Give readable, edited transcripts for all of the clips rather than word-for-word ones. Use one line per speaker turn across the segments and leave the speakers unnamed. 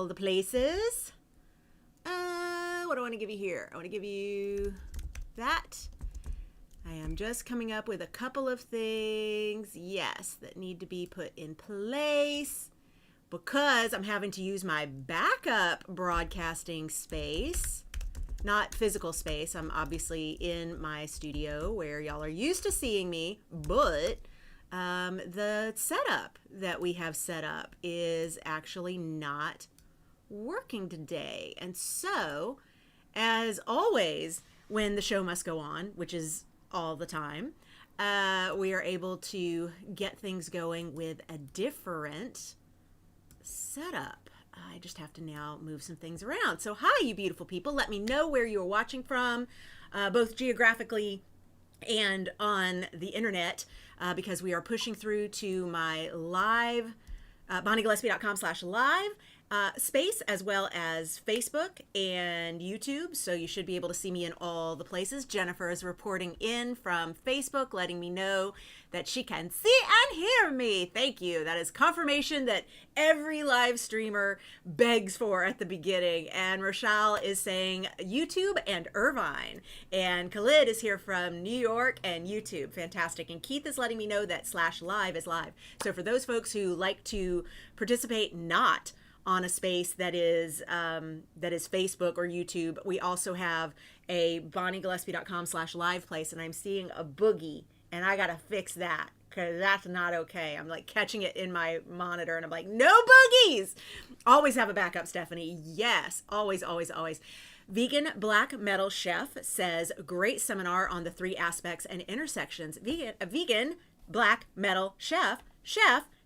all the places. What do I want to give you here? I want to give you that. I am just coming up with a couple of things, yes, that need to be put in place because I'm having to use my backup broadcasting space, not physical space. I'm obviously in my studio where y'all are used to seeing me, but the setup that we have set up is actually not working today. And so, as always, when the show must go on, which is all the time, we are able to get things going with a different setup. I just have to now move some things around. So hi, you beautiful people. Let me know where you're watching from, both geographically and on the internet, because we are pushing through to my live, BonnieGillespie.com/live space, as well as Facebook and YouTube. So you should be able to see me in all the places. Jennifer is reporting in from Facebook, letting me know that she can see and hear me. Thank you. That is confirmation that every live streamer begs for at the beginning. And Rochelle is saying YouTube and Irvine. And Khalid is here from New York and YouTube. Fantastic. And Keith is letting me know that /live is live. So for those folks who like to participate not on a space that is Facebook or YouTube, we also have a BonnieGillespie.com/live place, and I'm seeing a boogie, and I gotta fix that because that's not okay. I'm like catching it in my monitor, and I'm like, no boogies. Always have a backup, Stephanie. Yes, always, always, always. Vegan Black Metal Chef says, great seminar on the 3 aspects and intersections. Vegan Black Metal Chef,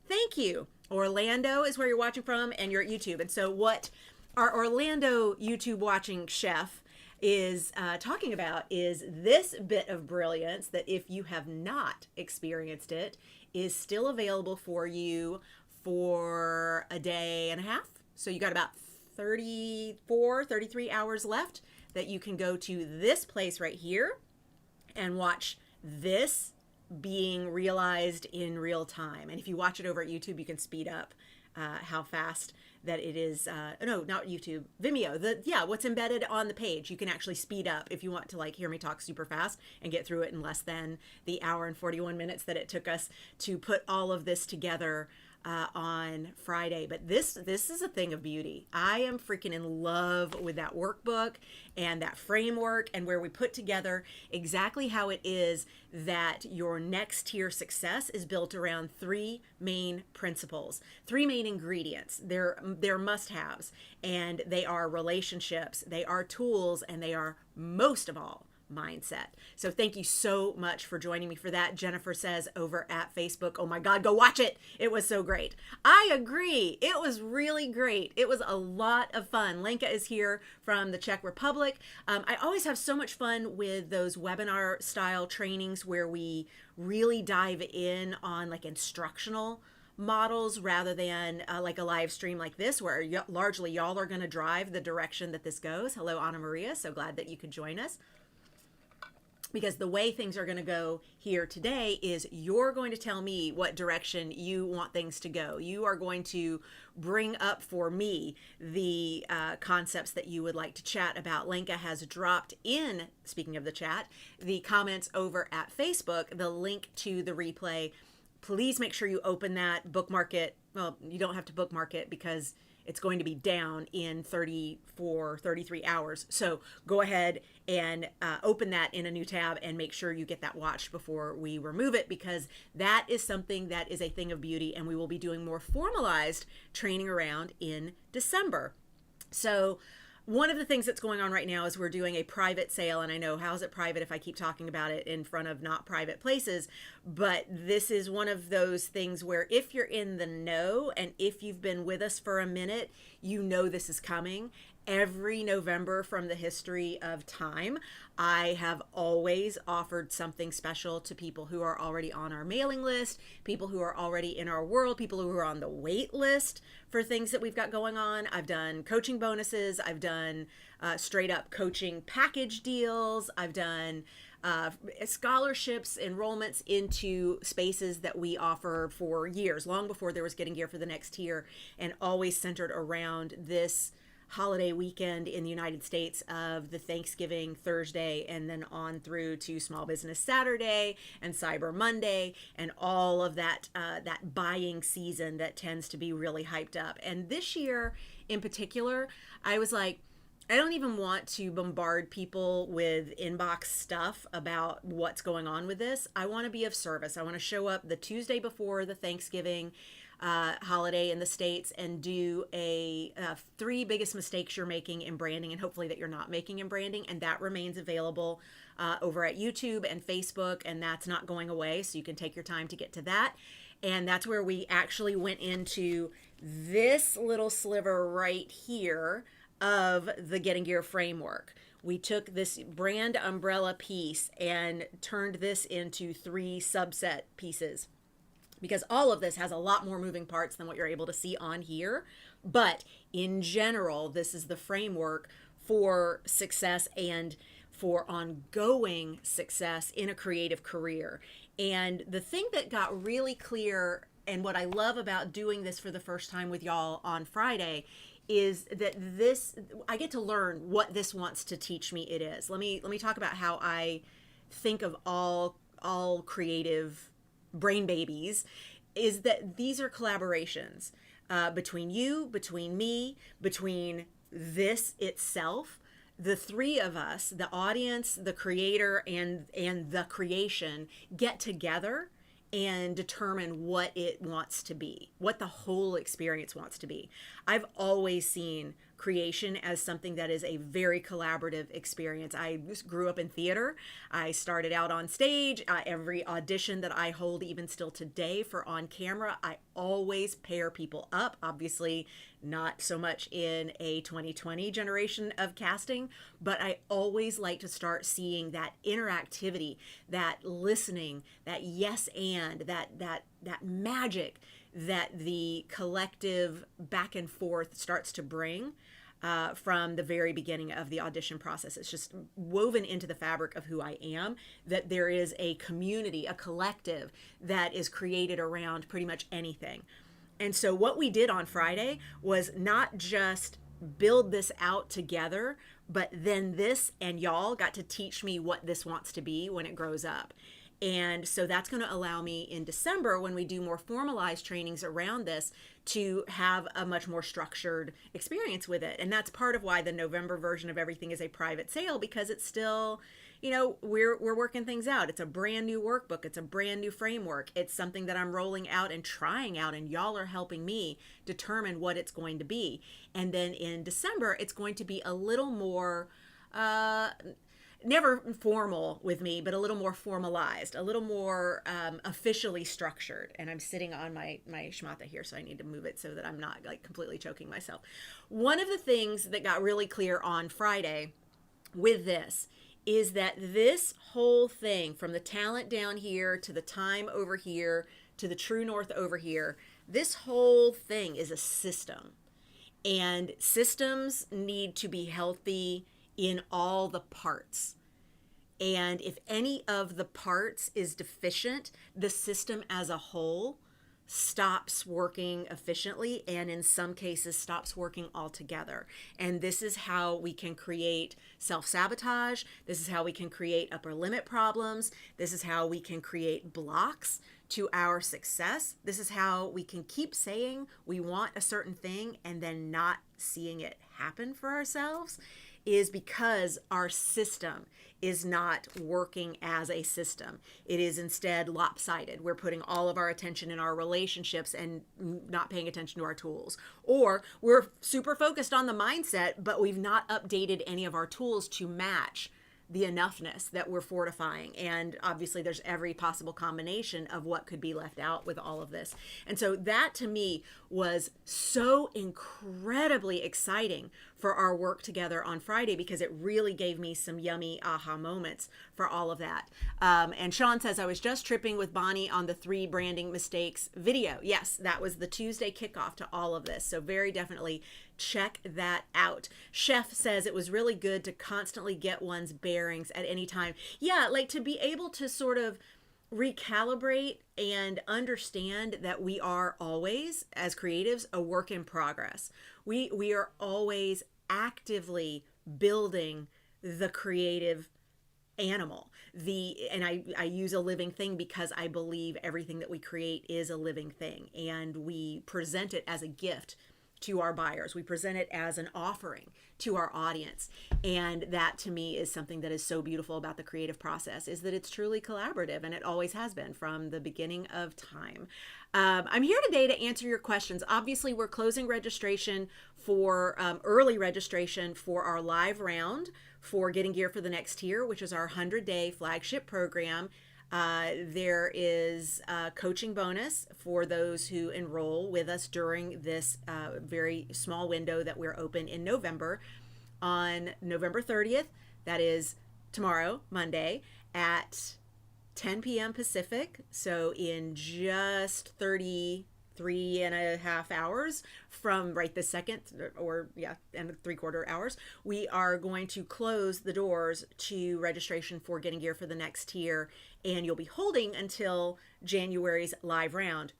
thank you. Orlando is where you're watching from, and you're at YouTube. And so what our Orlando YouTube watching chef is talking about is this bit of brilliance that, if you have not experienced it, is still available for you for a day and a half. So you got about 33 hours left that you can go to this place right here and watch this being realized in real time. And if you watch it over at YouTube, you can speed up how fast that it is. No, not YouTube, Vimeo. What's embedded on the page, you can actually speed up if you want to hear me talk super fast and get through it in less than the hour and 41 minutes that it took us to put all of this together on Friday. But this is a thing of beauty. I am freaking in love with that workbook and that framework, and where we put together exactly how it is that your next tier success is built around 3 main principles, 3 main ingredients. They're must-haves, and they are relationships, they are tools, and they are, most of all, mindset. So thank you so much for joining me for that. Jennifer says over at Facebook, oh my God, go watch it. It was so great. I agree. It was really great. It was a lot of fun. Lenka is here from the Czech Republic. I always have so much fun with those webinar style trainings where we really dive in on instructional models rather than like a live stream like this, where largely y'all are going to drive the direction that this goes. Hello, Anna Maria. So glad that you could join us. Because the way things are going to go here today is you're going to tell me what direction you want things to go. You are going to bring up for me the concepts that you would like to chat about. Lenka has dropped in, speaking of the chat, the comments over at Facebook, the link to the replay. Please make sure you open that, bookmark it. Well, you don't have to bookmark it because it's going to be down in 33 hours. So go ahead and open that in a new tab and make sure you get that watched before we remove it, because that is something that is a thing of beauty, and we will be doing more formalized training around in December. So one of the things that's going on right now is we're doing a private sale, and I know, how is it private if I keep talking about it in front of not private places? But this is one of those things where if you're in the know and if you've been with us for a minute, you know this is coming. Every November from the history of time, I have always offered something special to people who are already on our mailing list, people who are already in our world, people who are on the wait list for things that we've got going on. I've done coaching bonuses. I've done straight up coaching package deals. I've done scholarships, enrollments into spaces that we offer for years, long before there was Getting Gear for the Next Year, and always centered around this holiday weekend in the United States of the Thanksgiving Thursday and then on through to Small Business Saturday and Cyber Monday and all of that that buying season that tends to be really hyped up. And this year in particular, I was like, I don't even want to bombard people with inbox stuff about what's going on with this. I want to be of service. I want to show up the Tuesday before the Thanksgiving holiday in the States and do a 3 biggest mistakes you're making in branding, and hopefully that you're not making in branding. And that remains available over at YouTube and Facebook, and that's not going away. So you can take your time to get to that. And that's where we actually went into this little sliver right here of the Getting Gear framework. We took this brand umbrella piece and turned this into 3 subset pieces, because all of this has a lot more moving parts than what you're able to see on here. But in general, this is the framework for success and for ongoing success in a creative career. And the thing that got really clear, and what I love about doing this for the first time with y'all on Friday, is that I get to learn what this wants to teach me it is. Let me talk about how I think of all creative brain babies, is that these are collaborations between you, between me, between this itself. The 3 of us, the audience, the creator, and the creation, get together and determine what it wants to be, what the whole experience wants to be. I've always seen creation as something that is a very collaborative experience. I grew up in theater. I started out on stage. Every audition that I hold, even still today for on camera, I always pair people up. Obviously, not so much in a 2020 generation of casting, but I always like to start seeing that interactivity, that listening, that yes and, that magic that the collective back and forth starts to bring from the very beginning of the audition process. It's just woven into the fabric of who I am, that there is a community, a collective that is created around pretty much anything. And so what we did on Friday was not just build this out together, but then this and y'all got to teach me what this wants to be when it grows up. And so that's going to allow me in December, when we do more formalized trainings around this, to have a much more structured experience with it. And that's part of why the November version of everything is a private sale, because it's still, we're working things out. It's a brand new workbook. It's a brand new framework. It's something that I'm rolling out and trying out, and y'all are helping me determine what it's going to be. And then in December, it's going to be a little more, never formal with me, but a little more formalized, a little more officially structured. And I'm sitting on my schmata here, so I need to move it so that I'm not like completely choking myself. One of the things that got really clear on Friday with this is that this whole thing, from the talent down here to the time over here to the true north over here, this whole thing is a system. And systems need to be healthy in all the parts. And if any of the parts is deficient, the system as a whole stops working efficiently, and in some cases stops working altogether. And this is how we can create self-sabotage. This is how we can create upper limit problems. This is how we can create blocks to our success. This is how we can keep saying we want a certain thing and then not seeing it happen for ourselves, is because our system is not working as a system. It is instead lopsided. We're putting all of our attention in our relationships and not paying attention to our tools. Or we're super focused on the mindset, but we've not updated any of our tools to match the enoughness that we're fortifying. And obviously there's every possible combination of what could be left out with all of this. And so that to me was so incredibly exciting for our work together on Friday, because it really gave me some yummy aha moments for all of that. And Sean says, I was just tripping with Bonnie on the 3 branding mistakes video. Yes, that was the Tuesday kickoff to all of this. So very definitely check that out. Chef says it was really good to constantly get one's bearings at any time. Yeah, like to be able to sort of recalibrate and understand that we are always, as creatives, a work in progress. We are always actively building the creative animal. I use a living thing because I believe everything that we create is a living thing, and we present it as a gift to our buyers. We present it as an offering to our audience. And that to me is something that is so beautiful about the creative process, is that it's truly collaborative, and it always has been from the beginning of time. I'm here today to answer your questions. Obviously, we're closing registration for early registration for our live round for Getting Gear for the Next Tier, which is our 100-day flagship program. There is a coaching bonus for those who enroll with us during this very small window that we're open in November. On November 30th, that is tomorrow, Monday, at 10 p.m. Pacific, so in just 33 and a half hours from right this second, or yeah, and 3/4 hours, we are going to close the doors to registration for Getting Gear for the Next Tier, and you'll be holding until January's live round.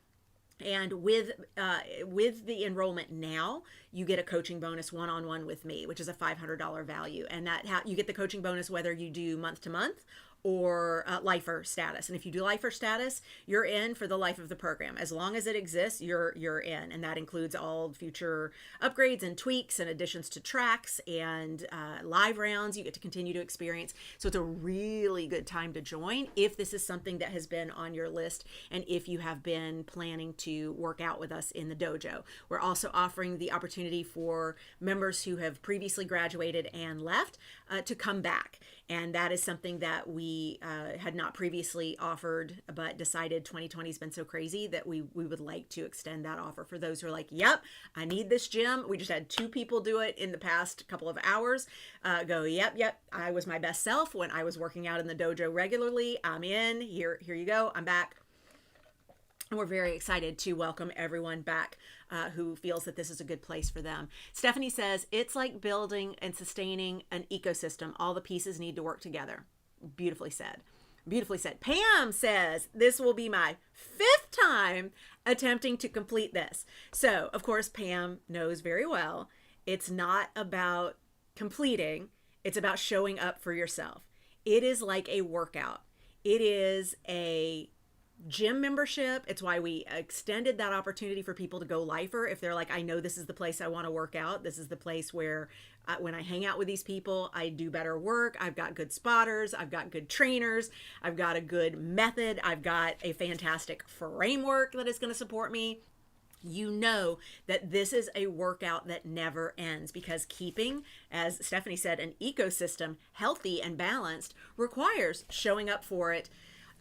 And with the enrollment now, you get a coaching bonus one-on-one with me, which is a $500 value, and you get the coaching bonus whether you do month to month or lifer status. And if you do lifer status, you're in for the life of the program. As long as it exists, you're in, and that includes all future upgrades and tweaks and additions to tracks and live rounds you get to continue to experience. So it's a really good time to join if this is something that has been on your list, and if you have been planning to work out with us in the dojo. We're also offering the opportunity for members who have previously graduated and left to come back. And that is something that we had not previously offered, but decided 2020 has been so crazy that we would like to extend that offer for those who are like, yep, I need this gym. We just had 2 people do it in the past couple of hours. Yep, I was my best self when I was working out in the dojo regularly. I'm in. Here you go. I'm back. And we're very excited to welcome everyone back who feels that this is a good place for them. Stephanie says, it's like building and sustaining an ecosystem. All the pieces need to work together. Beautifully said. Beautifully said. Pam says, this will be my 5th time attempting to complete this. So, of course, Pam knows very well, it's not about completing. It's about showing up for yourself. It is like a workout. It is a gym membership. It's why we extended that opportunity for people to go lifer. If they're like, I know this is the place I want to work out. This is the place where when I hang out with these people, I do better work. I've got good spotters. I've got good trainers. I've got a good method. I've got a fantastic framework that is going to support me. You know that this is a workout that never ends, because keeping, as Stephanie said, an ecosystem healthy and balanced requires showing up for it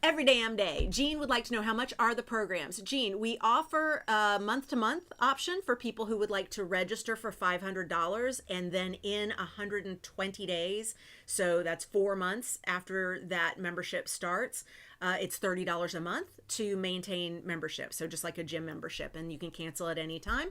every damn day. Jean would like to know, how much are the programs? Jean, we offer a month-to-month option for people who would like to register for $500, and then in 120 days, so that's 4 months after that membership starts, it's $30 a month to maintain membership. So just like a gym membership, and you can cancel at any time.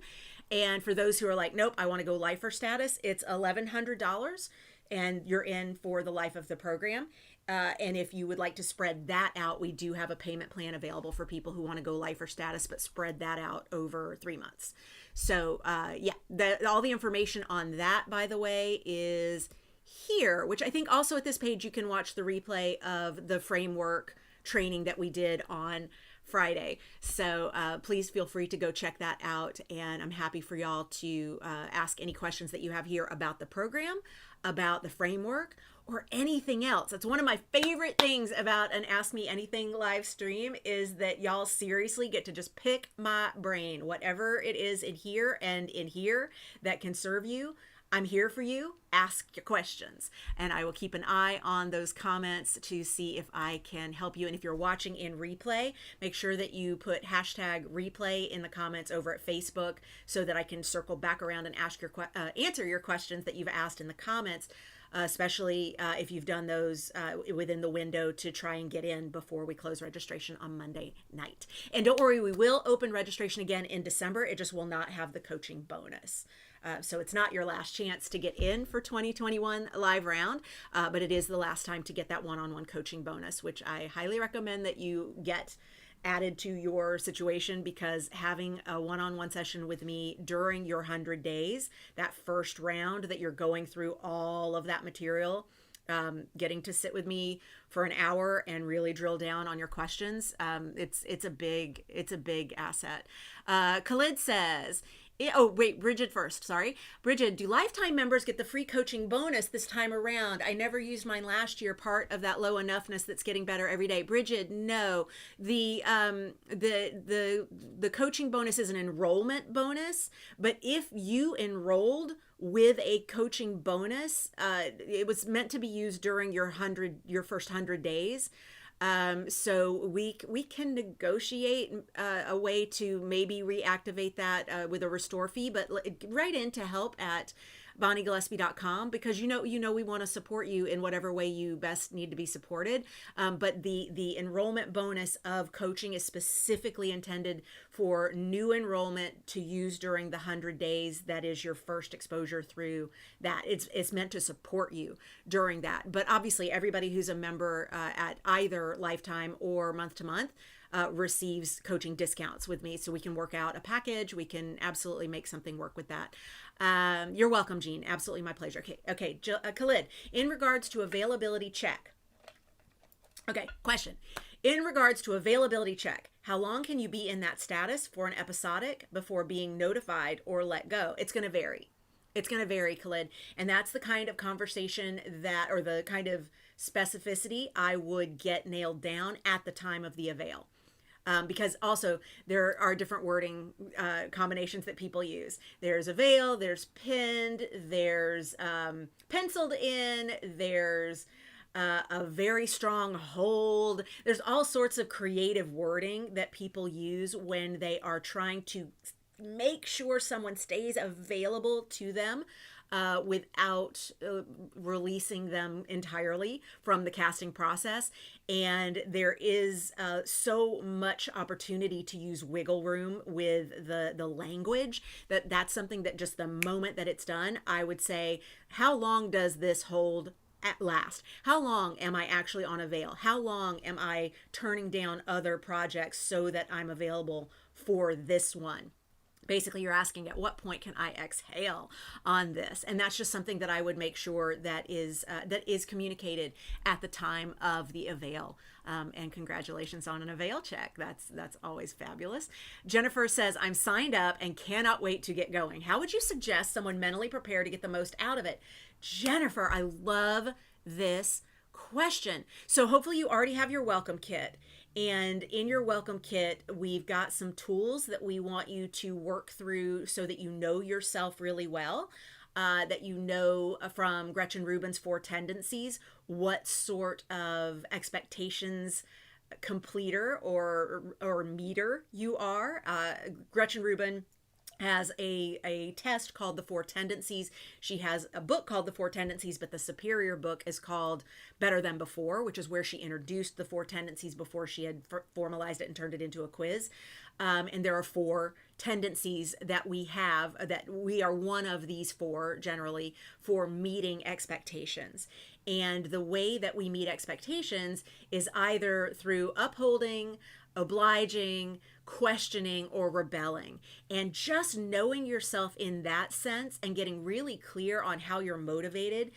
And for those who are like, nope, I want to go lifer status, it's $1,100, and you're in for the life of the program. And if you would like to spread that out, we do have a payment plan available for people who want to go lifer status, but spread that out over 3 months. So all the information on that, by the way, is here, which I think also at this page you can watch the replay of the framework training that we did on Friday. So please feel free to go check that out. And I'm happy for y'all to ask any questions that you have here about the program, about the framework, or anything else. That's one of my favorite things about an Ask Me Anything live stream, is that y'all seriously get to just pick my brain. Whatever it is in here and in here that can serve you, I'm here for you. Ask your questions, and I will keep an eye on those comments to see if I can help you. And if you're watching in replay, make sure that you put hashtag replay in the comments over at Facebook, so that I can circle back around and answer your questions that you've asked in the comments, especially if you've done those within the window to try and get in before we close registration on Monday night. And don't worry, we will open registration again in December. It just will not have the coaching bonus. So it's not your last chance to get in for 2021 live round, but it is the last time to get that one-on-one coaching bonus, which I highly recommend that you get added to your situation, because having a one-on-one session with me during your 100 days, that first round that you're going through all of that material, getting to sit with me for an hour and really drill down on your questions, it's a big asset. Khalid says, oh, wait, Bridget first. Sorry. Bridget, do lifetime members get the free coaching bonus this time around? I never used mine last year, part of that low enoughness that's getting better every day. Bridget, no. The coaching bonus is an enrollment bonus, but if you enrolled with a coaching bonus, it was meant to be used during your first 100 days. So we can negotiate a way to maybe reactivate that with a restore fee, but write in to help at BonnieGillespie.com, because you know we want to support you in whatever way you best need to be supported. But the enrollment bonus of coaching is specifically intended for new enrollment to use during the 100 days. That is your first exposure through that. It's meant to support you during that. But obviously everybody who's a member at either lifetime or month to month receives coaching discounts with me, so we can work out a package. We can absolutely make something work with that. You're welcome, Jean. Absolutely my pleasure. Okay. Khalid, in regards to availability check. Okay, question. In regards to availability check, how long can you be in that status for an episodic before being notified or let go? It's going to vary. It's going to vary, Khalid. And that's the kind of conversation or the kind of specificity I would get nailed down at the time of the avail. Because also there are different wording combinations that people use. There's avail, there's pinned, there's penciled in, there's a very strong hold. There's all sorts of creative wording that people use when they are trying to make sure someone stays available to them without releasing them entirely from the casting process. And there is so much opportunity to use wiggle room with the language that's something that just the moment that it's done, I would say, how long does this hold at last? How long am I actually on avail? How long am I turning down other projects so that I'm available for this one? Basically, you're asking, at what point can I exhale on this? And that's just something that I would make sure that is communicated at the time of the avail. And congratulations on an avail check. That's always fabulous. Jennifer says, I'm signed up and cannot wait to get going. How would you suggest someone mentally prepare to get the most out of it? Jennifer, I love this question. So hopefully you already have your welcome kit. And in your welcome kit, we've got some tools that we want you to work through so that you know yourself really well, that you know from Gretchen Rubin's 4 Tendencies what sort of expectations completer or meter you are. Gretchen Rubin has a test called the 4 Tendencies. She has a book called the 4 Tendencies, but the superior book is called Better Than Before, which is where she introduced the 4 Tendencies before she had formalized it and turned it into a quiz. And there are 4 tendencies that we have, that we are one of these 4 generally for meeting expectations. And the way that we meet expectations is either through upholding, obliging, questioning, or rebelling. And just knowing yourself in that sense and getting really clear on how you're motivated,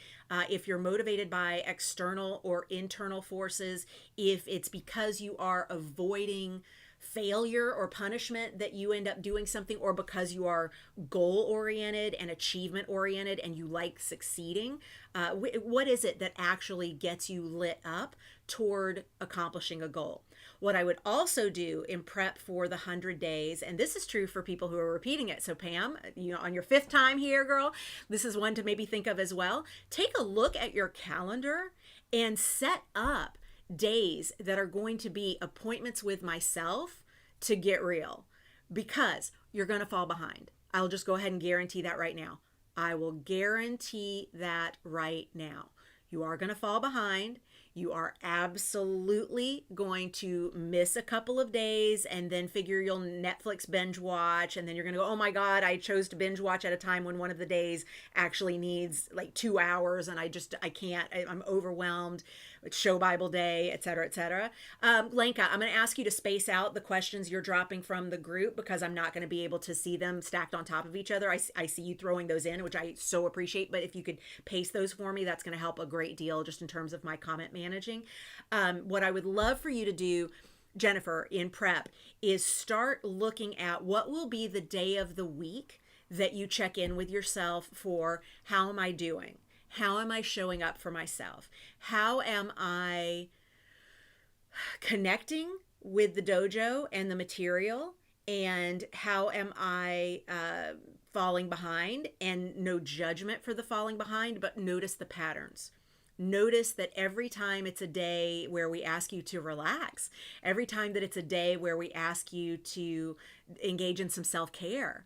if you're motivated by external or internal forces, if it's because you are avoiding failure or punishment that you end up doing something, or because you are goal oriented and achievement oriented and you like succeeding, what is it that actually gets you lit up toward accomplishing a goal? What I would also do in prep for the 100 days, and this is true for people who are repeating it. So Pam, on your 5th time here, girl, this is one to maybe think of as well. Take a look at your calendar and set up days that are going to be appointments with myself to get real, because you're going to fall behind. I'll just go ahead and guarantee that right now. I will guarantee that right now. You are going to fall behind. You are absolutely going to miss a couple of days and then figure you'll Netflix binge watch. And then you're going to go, oh my God, I chose to binge watch at a time when one of the days actually needs like 2 hours. And I can't, I'm overwhelmed. It's show Bible day, et cetera, et cetera. Lenka, I'm going to ask you to space out the questions you're dropping from the group because I'm not going to be able to see them stacked on top of each other. I see you throwing those in, which I so appreciate. But if you could paste those for me, that's going to help a great deal just in terms of my comment managing. What I would love for you to do, Jennifer, in prep, is start looking at what will be the day of the week that you check in with yourself for how am I doing? How am I showing up for myself? How am I connecting with the dojo and the material? And how am I falling behind? And no judgment for the falling behind, but notice the patterns. Notice that every time it's a day where we ask you to relax, every time that it's a day where we ask you to engage in some self-care,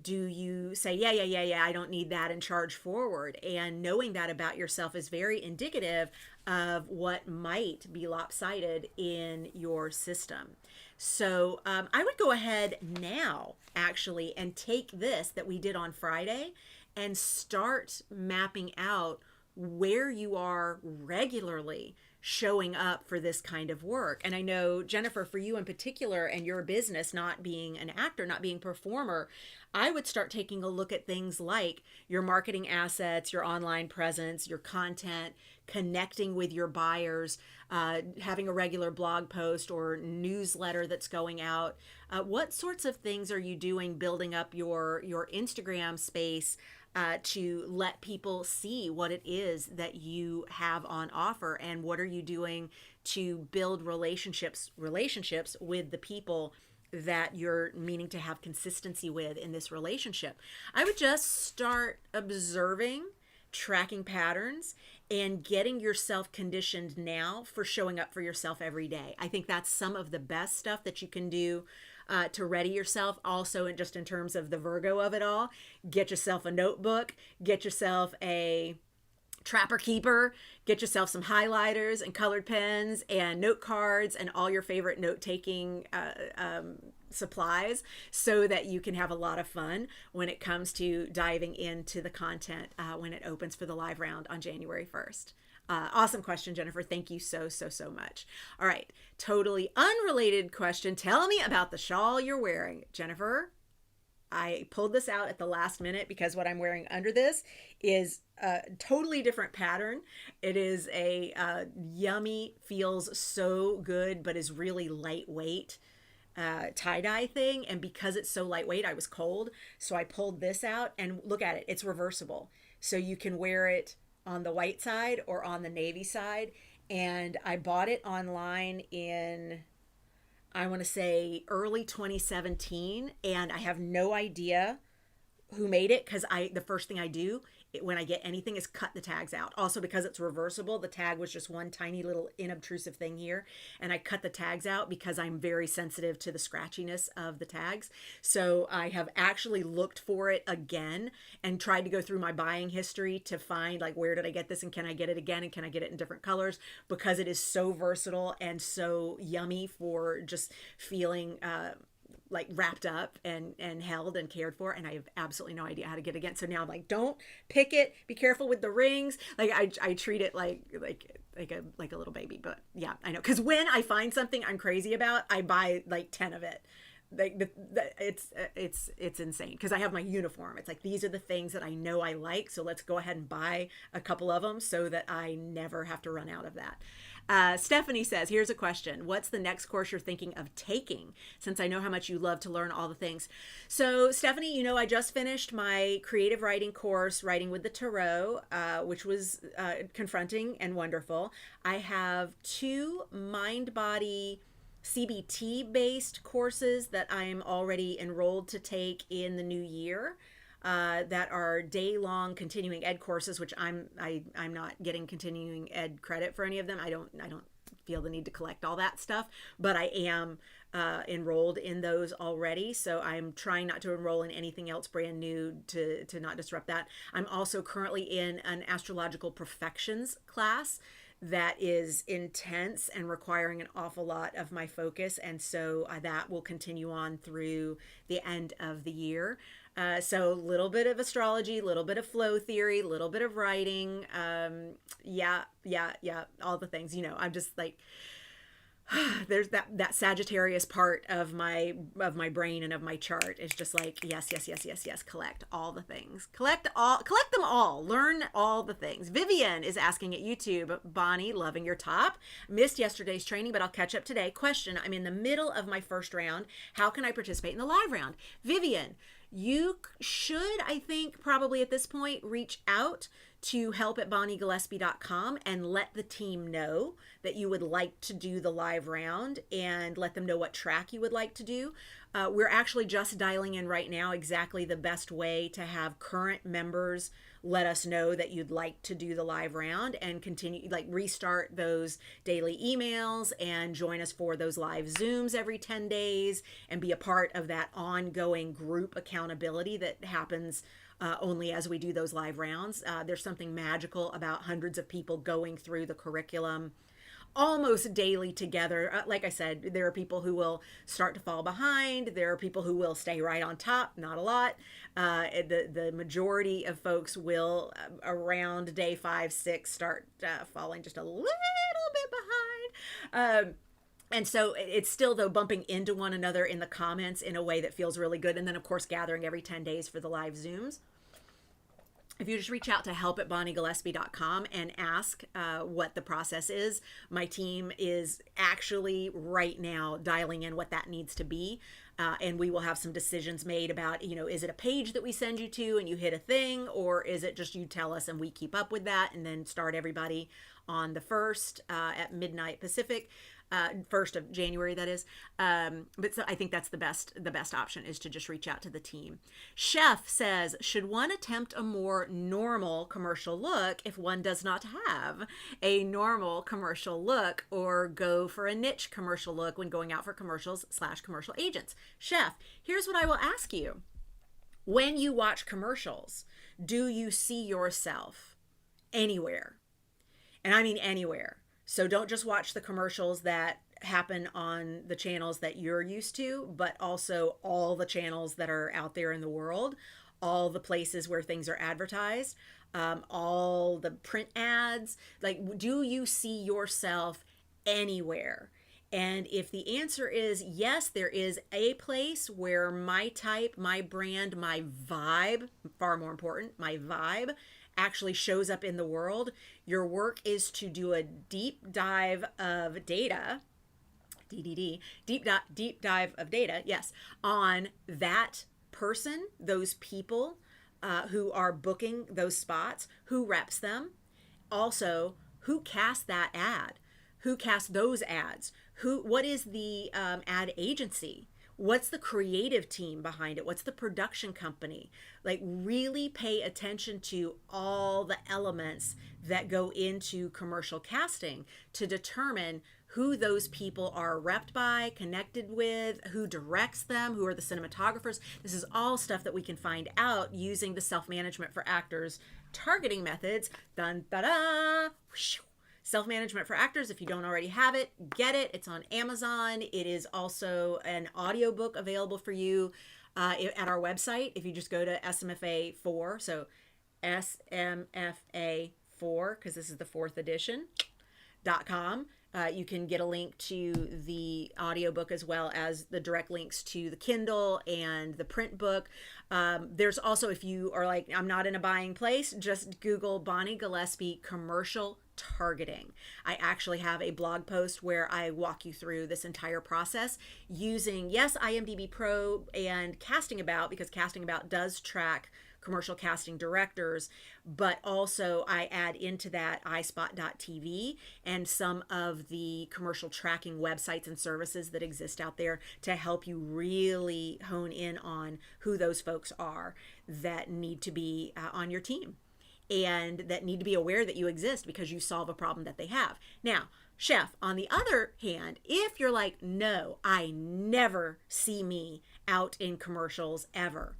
do you say, yeah, I don't need that and charge forward? And knowing that about yourself is very indicative of what might be lopsided in your system. So I would go ahead now, actually, and take this that we did on Friday and start mapping out where you are regularly showing up for this kind of work. And I know, Jennifer, for you in particular, and your business not being an actor, not being a performer, I would start taking a look at things like your marketing assets, your online presence, your content, connecting with your buyers, having a regular blog post or newsletter that's going out. What sorts of things are you doing building up your Instagram space to let people see what it is that you have on offer, and what are you doing to build relationships with the people that you're meaning to have consistency with in this relationship? I would just start observing, tracking patterns, and getting yourself conditioned now for showing up for yourself every day. I think that's some of the best stuff that you can do to ready yourself. Also, and just in terms of the Virgo of it all, get yourself a notebook, get yourself a Trapper Keeper, get yourself some highlighters and colored pens and note cards and all your favorite note-taking supplies so that you can have a lot of fun when it comes to diving into the content when it opens for the live round on January 1st. Awesome question, Jennifer. Thank you so much. All right, totally unrelated question. Tell me about the shawl you're wearing, Jennifer. I pulled this out at the last minute because what I'm wearing under this is a totally different pattern. It is a yummy, feels so good, but is really lightweight tie-dye thing. And because it's so lightweight, I was cold. So I pulled this out and look at it. It's reversible. So you can wear it on the white side or on the navy side. And I bought it online in, I want to say, early 2017, and I have no idea who made it because the first thing I do when I get anything is cut the tags out. Also, because it's reversible, the tag was just one tiny little inobtrusive thing here, and I cut the tags out because I'm very sensitive to the scratchiness of the tags. So I have actually looked for it again and tried to go through my buying history to find, like, where did I get this and can I get it again and can I get it in different colors, because it is so versatile and so yummy for just feeling like wrapped up and held and cared for, and I have absolutely no idea how to get it again. So now I'm like, don't pick it, be careful with the rings. Like I treat it like a little baby. But yeah, I know, because when I find something I'm crazy about, I buy like 10 of it. Like it's insane, because I have my uniform. It's like, these are the things that I know I like, so let's go ahead and buy a couple of them so that I never have to run out of that. Stephanie says, here's a question. What's the next course you're thinking of taking, since I know how much you love to learn all the things? So Stephanie, you know, I just finished my creative writing course, Writing with the Tarot, which was confronting and wonderful. I have 2 mind-body CBT based courses that I'm already enrolled to take in the new year, that are day-long continuing ed courses, which I'm not getting continuing ed credit for any of them. I don't feel the need to collect all that stuff, but I am enrolled in those already. So I'm trying not to enroll in anything else brand new to not disrupt that. I'm also currently in an astrological perfections class that is intense and requiring an awful lot of my focus. And so that will continue on through the end of the year. So a little bit of astrology, a little bit of flow theory, a little bit of writing. Yeah, all the things, I'm just like, there's that Sagittarius part of my brain and of my chart is just like, yes, collect all the things, collect them all, learn all the things. Vivian is asking at YouTube, Bonnie, loving your top, missed yesterday's training, but I'll catch up today. Question: I'm in the middle of my first round, how can I participate in the live round? Vivian, you should, I think, probably at this point reach out to help@bonniegillespie.com and let the team know that you would like to do the live round, and let them know what track you would like to do. We're actually just dialing in right now exactly the best way to have current members let us know that you'd like to do the live round, and continue, like, restart those daily emails and join us for those live Zooms every 10 days and be a part of that ongoing group accountability that happens only as we do those live rounds. There's something magical about hundreds of people going through the curriculum almost daily together. Like I said, there are people who will start to fall behind. There are people who will stay right on top, not a lot. The majority of folks will, around day 5, 6, start falling just a little bit behind. And so it's still, though, bumping into one another in the comments in a way that feels really good. And then, of course, gathering every 10 days for the live Zooms. If you just reach out to help@bonniegillespie.com and ask what the process is, my team is actually right now dialing in what that needs to be. And we will have some decisions made about, is it a page that we send you to and you hit a thing, or is it just you tell us and we keep up with that and then start everybody on the 1st at midnight Pacific. 1st of January, that is. But so I think that's the best option, is to just reach out to the team. Chef says, should one attempt a more normal commercial look if one does not have a normal commercial look, or go for a niche commercial look when going out for commercials/commercial agents? Chef, here's what I will ask you. When you watch commercials, do you see yourself anywhere? And I mean anywhere. So don't just watch the commercials that happen on the channels that you're used to, but also all the channels that are out there in the world, all the places where things are advertised, all the print ads. Like, do you see yourself anywhere? And if the answer is yes, there is a place where my type, my brand, my vibe, far more important, my vibe, actually shows up in the world, your work is to do a deep dive of data, deep dive of data, yes, on that person, those people who are booking those spots, who reps them, also who cast that ad, who cast those ads, what is the ad agency, what's the creative team behind it, what's the production company. Like, really pay attention to all the elements that go into commercial casting to determine who those people are repped by, connected with, who directs them, who are the cinematographers. This is all stuff that we can find out using the Self-Management for Actors targeting methods. Dun da da. Self-Management for Actors. If you don't already have it, get it. It's on Amazon. It is also an audiobook available for you at our website. If you just go to SMFA4, so SMFA4, because this is the 4th edition, .com. You can get a link to the audiobook as well as the direct links to the Kindle and the print book. There's also, if you are like, I'm not in a buying place, just Google Bonnie Gillespie commercial targeting. I actually have a blog post where I walk you through this entire process using, yes, IMDb Pro and Casting About, because Casting About does track commercial casting directors, but also I add into that iSpot.tv and some of the commercial tracking websites and services that exist out there to help you really hone in on who those folks are that need to be on your team and that need to be aware that you exist because you solve a problem that they have. Now, Chef, on the other hand, if you're like, no, I never see me out in commercials ever,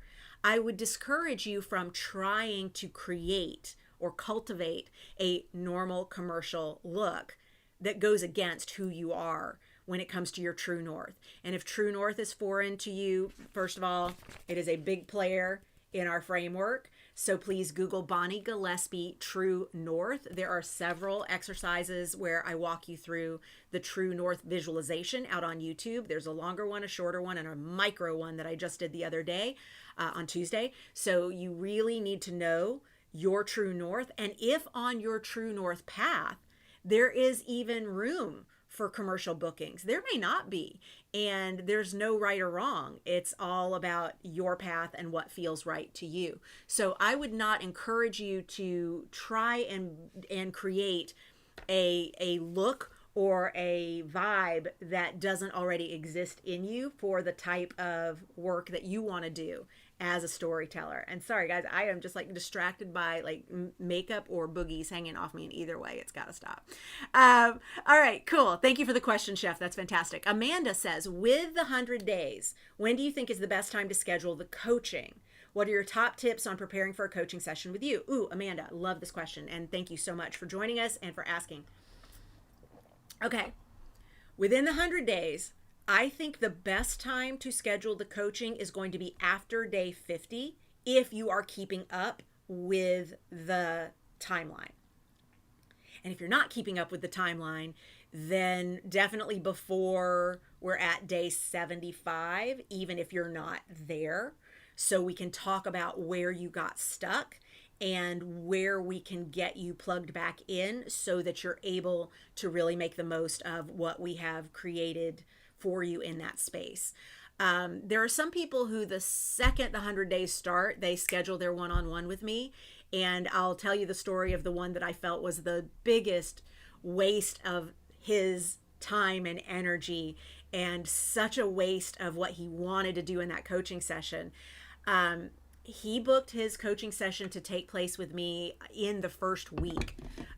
I would discourage you from trying to create or cultivate a normal commercial look that goes against who you are when it comes to your true north. And if true north is foreign to you, first of all, it is a big player in our framework. So please Google Bonnie Gillespie True North. There are several exercises where I walk you through the True North visualization out on YouTube. There's a longer one, a shorter one, and a micro one that I just did the other day on Tuesday. So you really need to know your true north. And if on your true north path, there is even room for commercial bookings. There may not be, and there's no right or wrong. It's all about your path and what feels right to you. So I would not encourage you to try and create a look or a vibe that doesn't already exist in you for the type of work that you want to do as a storyteller. And sorry guys, I am just like distracted by like makeup or boogies hanging off me, and either way it's got to stop. All right, cool. Thank you for the question, Chef. That's fantastic. Amanda says, with the 100 days, when do you think is the best time to schedule the coaching? What are your top tips on preparing for a coaching session with you? Ooh, Amanda, love this question, and thank you so much for joining us and for asking. Okay, within the 100 days, I think the best time to schedule the coaching is going to be after day 50 if you are keeping up with the timeline. And if you're not keeping up with the timeline, then definitely before we're at day 75, even if you're not there, so we can talk about where you got stuck and where we can get you plugged back in so that you're able to really make the most of what we have created for you in that space. There are some people who the second the 100 days start, they schedule their one-on-one with me. And I'll tell you the story of the one that I felt was the biggest waste of his time and energy and such a waste of what he wanted to do in that coaching session. He booked his coaching session to take place with me in the first week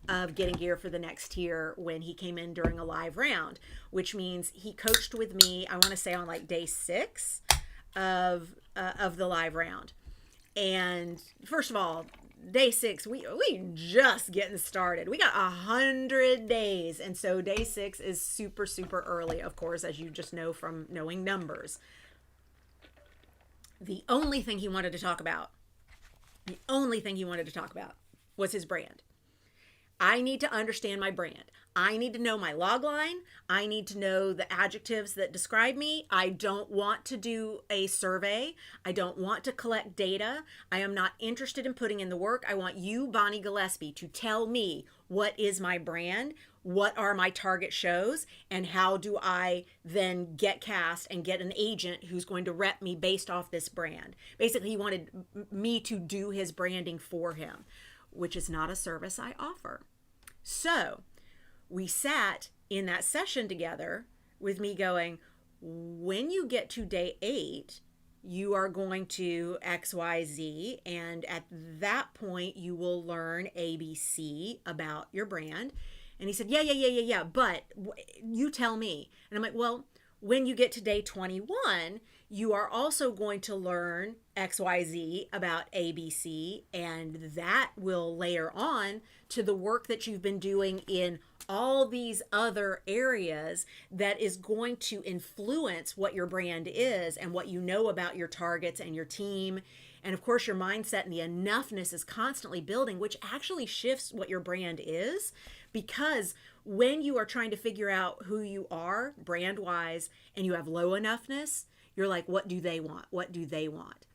of getting gear for the next tier when he came in during a live round, which means he coached with me, I want to say on like day 6 of the live round. And first of all, day 6, we just getting started. We got 100 days. And so day 6 is super, super early, of course, as you just know from knowing numbers. The only thing he wanted to talk about was his brand. I need to understand my brand. I need to know my log line. I need to know the adjectives that describe me. I don't want to do a survey. I don't want to collect data. I am not interested in putting in the work. I want you, Bonnie Gillespie, to tell me what is my brand, what are my target shows, and how do I then get cast and get an agent who's going to rep me based off this brand. Basically, he wanted me to do his branding for him, which is not a service I offer. So we sat in that session together with me going, when you get to day 8, you are going to XYZ, and at that point you will learn ABC about your brand. And he said, yeah, but you tell me. And I'm like, well, when you get to day 21, you are also going to learn XYZ about ABC, and that will layer on to the work that you've been doing in all these other areas that is going to influence what your brand is and what you know about your targets and your team. And of course, your mindset and the enoughness is constantly building, which actually shifts what your brand is. Because when you are trying to figure out who you are brand-wise and you have low enoughness, you're like, what do they want? What do they want?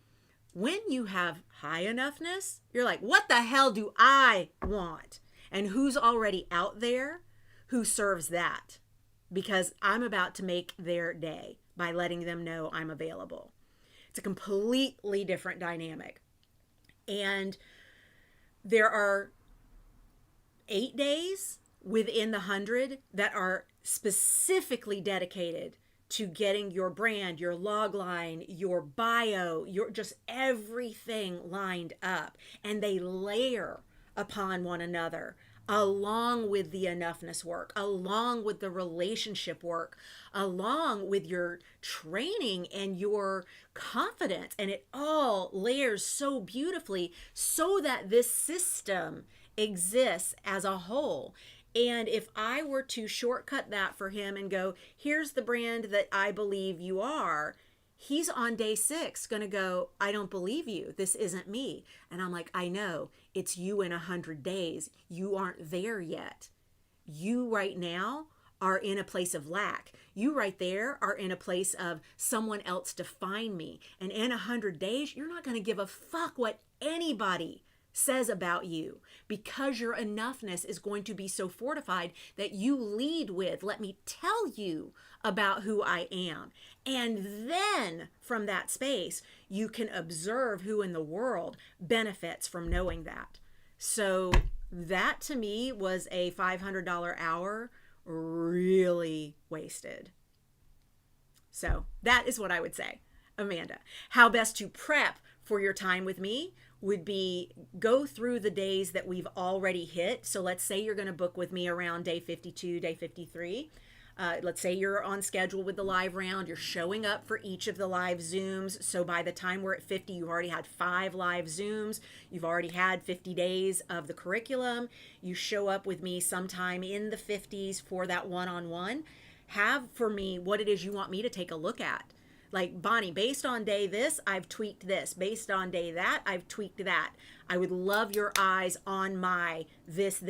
When you have high enoughness, you're like, what the hell do I want? And who's already out there who serves that? Because I'm about to make their day by letting them know I'm available. It's a completely different dynamic. And there are 8 days within the 100 that are specifically dedicated to getting your brand, your log line, your bio, your just everything lined up. And they layer upon one another along with the enoughness work, along with the relationship work, along with your training and your confidence. And it all layers so beautifully so that this system exists as a whole. And if I were to shortcut that for him and go, here's the brand that I believe you are, he's on day 6 going to go, I don't believe you. This isn't me. And I'm like, I know. It's you in 100 days. You aren't there yet. You right now are in a place of lack. You right there are in a place of someone else define me. And in 100 days, you're not going to give a fuck what anybody says about you, because your enoughness is going to be so fortified that you lead with, let me tell you about who I am. And then from that space, you can observe who in the world benefits from knowing that. So that to me was a $500 hour really wasted. So that is what I would say. Amanda, how best to prep for your time with me would be go through the days that we've already hit. So let's say you're going to book with me around day 52, day 53. Let's say you're on schedule with the live round. You're showing up for each of the live Zooms. So by the time we're at 50, you've already had 5 live Zooms. You've already had 50 days of the curriculum. You show up with me sometime in the 50s for that one-on-one. Have for me what it is you want me to take a look at. Like, Bonnie, based on day this, I've tweaked this. Based on day that, I've tweaked that. I would love your eyes on my this,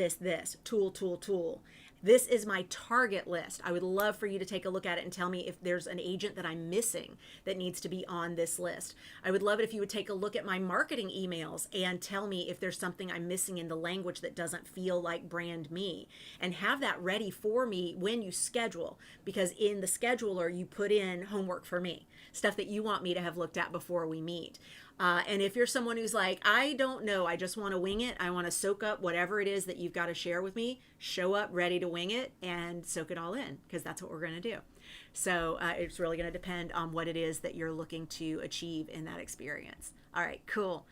tool. This is my target list. I would love for you to take a look at it and tell me if there's an agent that I'm missing that needs to be on this list. I would love it if you would take a look at my marketing emails and tell me if there's something I'm missing in the language that doesn't feel like brand me, and have that ready for me when you schedule, because in the scheduler, you put in homework for me, stuff that you want me to have looked at before we meet. And if you're someone who's like, I don't know, I just want to wing it, I want to soak up whatever it is that you've got to share with me, show up ready to wing it and soak it all in, because that's what we're going to do. So it's really going to depend on what it is that you're looking to achieve in that experience. All right, cool.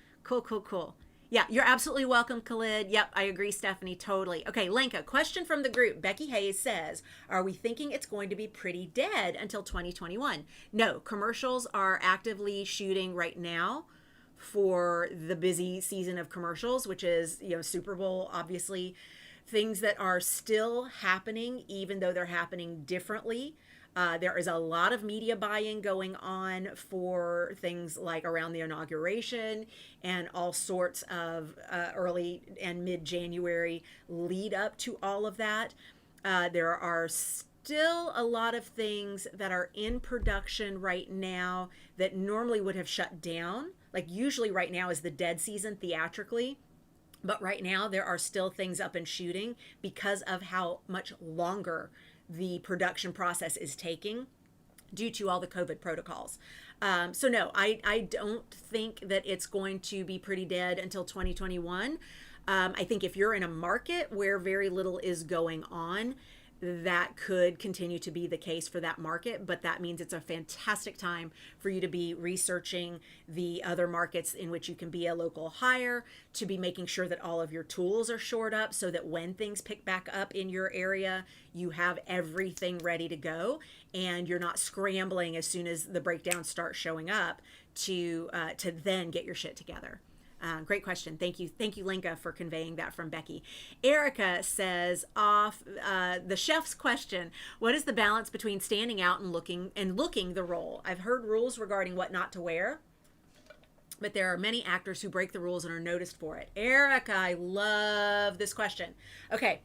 Yeah, you're absolutely welcome, Khalid. Yep, I agree, Stephanie, totally. Okay, Lenka, question from the group. Becky Hayes says, are we thinking it's going to be pretty dead until 2021? No, commercials are actively shooting right now for the busy season of commercials, which is, Super Bowl, obviously, things that are still happening, even though they're happening differently. There is a lot of media buying going on for things like around the inauguration and all sorts of early and mid-January lead up to all of that. There are still a lot of things that are in production right now that normally would have shut down. Like, usually right now is the dead season theatrically. But right now there are still things up and shooting because of how much longer the production process is taking due to all the COVID protocols. So no, I don't think that it's going to be pretty dead until 2021. I think if you're in a market where very little is going on, that could continue to be the case for that market, but that means it's a fantastic time for you to be researching the other markets in which you can be a local hire, to be making sure that all of your tools are shored up so that when things pick back up in your area, you have everything ready to go and you're not scrambling as soon as the breakdowns start showing up to then get your shit together. Great question. Thank you, Linka, for conveying that from Becky. Erica says, off the chef's question, what is the balance between standing out and looking the role? I've heard rules regarding what not to wear, but there are many actors who break the rules and are noticed for it. Erica, I love this question. Okay.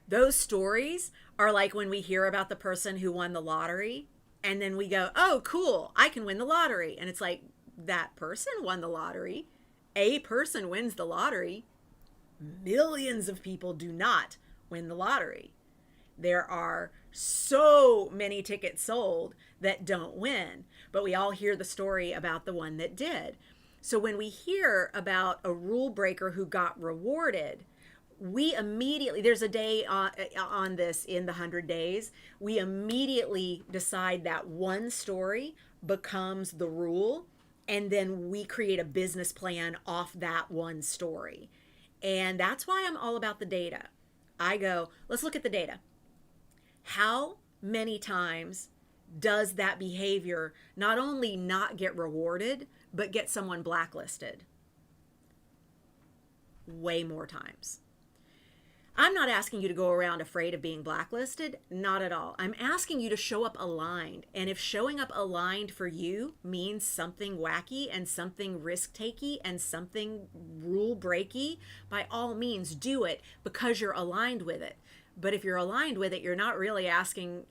Those stories are like when we hear about the person who won the lottery and then we go, oh, cool, I can win the lottery. And it's like, that person won the lottery. A person wins the lottery. Millions of people do not win the lottery. There are so many tickets sold that don't win, but we all hear the story about the one that did. So when we hear about a rule breaker who got rewarded, we immediately, there's a day on this in the 100 days, we immediately decide that one story becomes the rule. And then we create a business plan off that one story. And that's why I'm all about the data. I go, let's look at the data. How many times does that behavior not only not get rewarded, but get someone blacklisted? Way more times. I'm not asking you to go around afraid of being blacklisted. Not at all. I'm asking you to show up aligned. And if showing up aligned for you means something wacky and something risk-takey and something rule-breaky, by all means do it because you're aligned with it. But if you're aligned with it, you're not really asking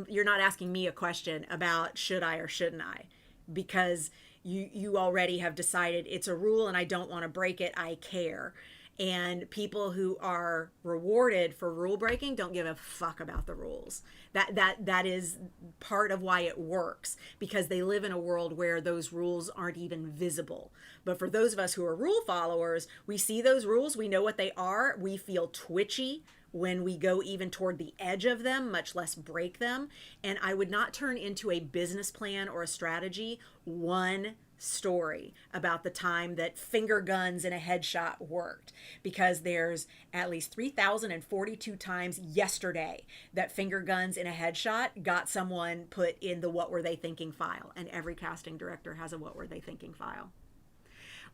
you're not asking me a question about should I or shouldn't I, because you already have decided it's a rule and I don't want to break it. I care. And people who are rewarded for rule breaking don't give a fuck about the rules. That is part of why it works, because they live in a world where those rules aren't even visible. But for those of us who are rule followers, we see those rules, we know what they are, we feel twitchy when we go even toward the edge of them, much less break them. And I would not turn into a business plan or a strategy one story about the time that finger guns in a headshot worked, because there's at least 3,042 times yesterday that finger guns in a headshot got someone put in the what were they thinking file, and every casting director has a what were they thinking file.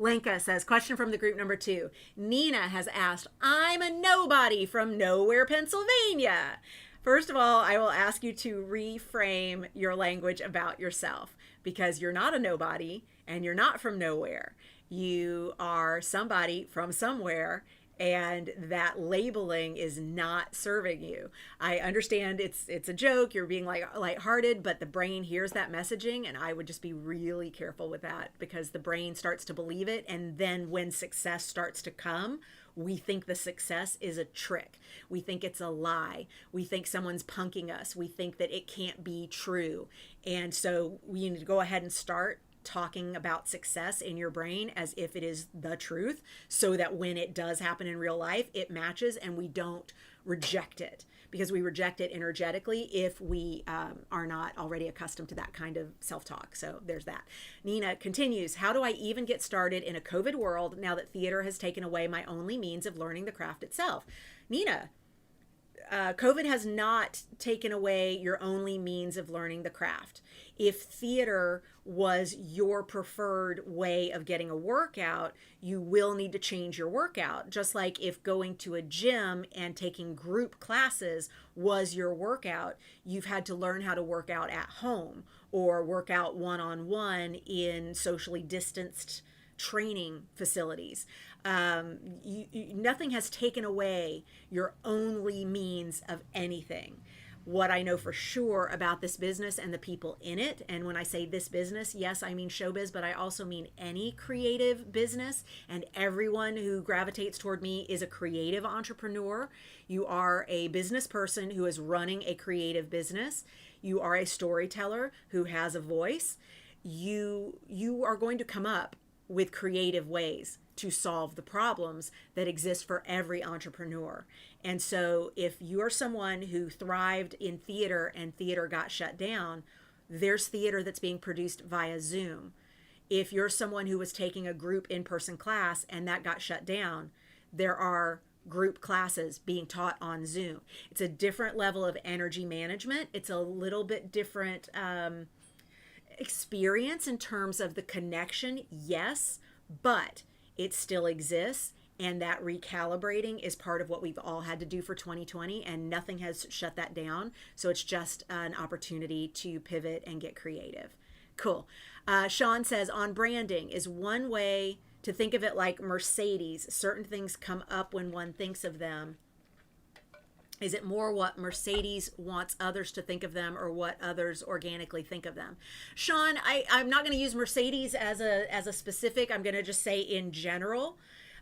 Lenka says, question from the group number 2. Nina has asked, I'm a nobody from nowhere, Pennsylvania. First of all, I will ask you to reframe your language about yourself, because you're not a nobody and you're not from nowhere. You are somebody from somewhere, and that labeling is not serving you. I understand it's a joke, you're being lighthearted, but the brain hears that messaging, and I would just be really careful with that, because the brain starts to believe it, and then when success starts to come, we think the success is a trick. We think it's a lie. We think someone's punking us. We think that it can't be true. And so we need to go ahead and start talking about success in your brain as if it is the truth, so that when it does happen in real life, it matches and we don't reject it, because we reject it energetically if we are not already accustomed to that kind of self-talk. So there's that. Nina continues, how do I even get started in a COVID world now that theater has taken away my only means of learning the craft itself? Nina, COVID has not taken away your only means of learning the craft. If theater was your preferred way of getting a workout, you will need to change your workout. Just like if going to a gym and taking group classes was your workout, you've had to learn how to work out at home or work out one-on-one in socially distanced training facilities. Nothing has taken away your only means of anything. What I know for sure about this business and the people in it, and when I say this business, yes, I mean showbiz, but I also mean any creative business, and everyone who gravitates toward me is a creative entrepreneur. You are a business person who is running a creative business. You are a storyteller who has a voice. You are going to come up with creative ways to solve the problems that exist for every entrepreneur. And so if you're someone who thrived in theater and theater got shut down, there's theater that's being produced via Zoom. If you're someone who was taking a group in-person class and that got shut down, there are group classes being taught on Zoom. It's a different level of energy management. It's a little bit different experience in terms of the connection, yes, but it still exists, and that recalibrating is part of what we've all had to do for 2020, and nothing has shut that down. So it's just an opportunity to pivot and get creative. Cool. Sean says, on branding, is one way to think of it like Mercedes. Certain things come up when one thinks of them. Is it more what Mercedes wants others to think of them, or what others organically think of them? Sean, I'm not going to use Mercedes as a specific. I'm going to just say in general.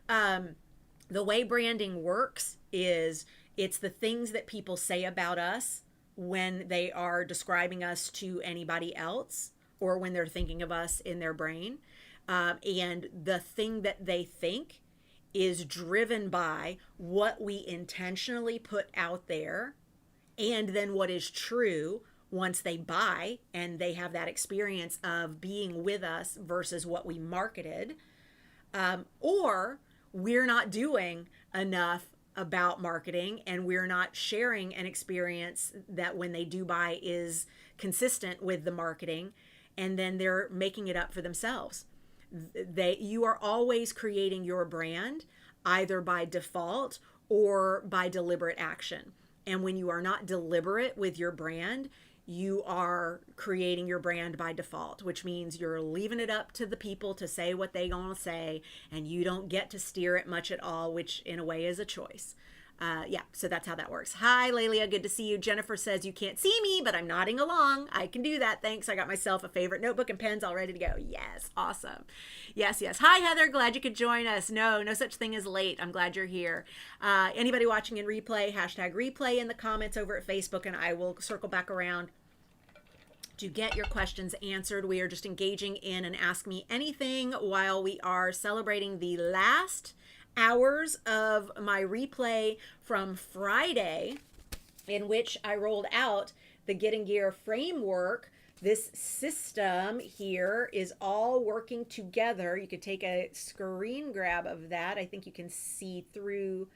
The way branding works is it's the things that people say about us when they are describing us to anybody else, or when they're thinking of us in their brain. And the thing that they think is driven by what we intentionally put out there, and then what is true once they buy and they have that experience of being with us versus what we marketed, or we're not doing enough about marketing, and we're not sharing an experience that when they do buy is consistent with the marketing, and then they're making it up for themselves. You are always creating your brand either by default or by deliberate action. And when you are not deliberate with your brand, you are creating your brand by default, which means you're leaving it up to the people to say what they gonna say, and you don't get to steer it much at all, which in a way is a choice. Yeah, so that's how that works. Hi, Lelia, good to see you. Jennifer says you can't see me, but I'm nodding along. I can do that. Thanks. I got myself a favorite notebook and pens all ready to go. Yes, awesome. Yes, yes. Hi, Heather. Glad you could join us. No such thing as late. I'm glad you're here. Anybody watching in replay, hashtag replay in the comments over at Facebook, and I will circle back around to get your questions answered. We are just engaging in an Ask Me Anything while we are celebrating the last hours of my replay from Friday, in which I rolled out the Getting Gear framework. This system here is all working together. You could take a screen grab of that. I think you can see through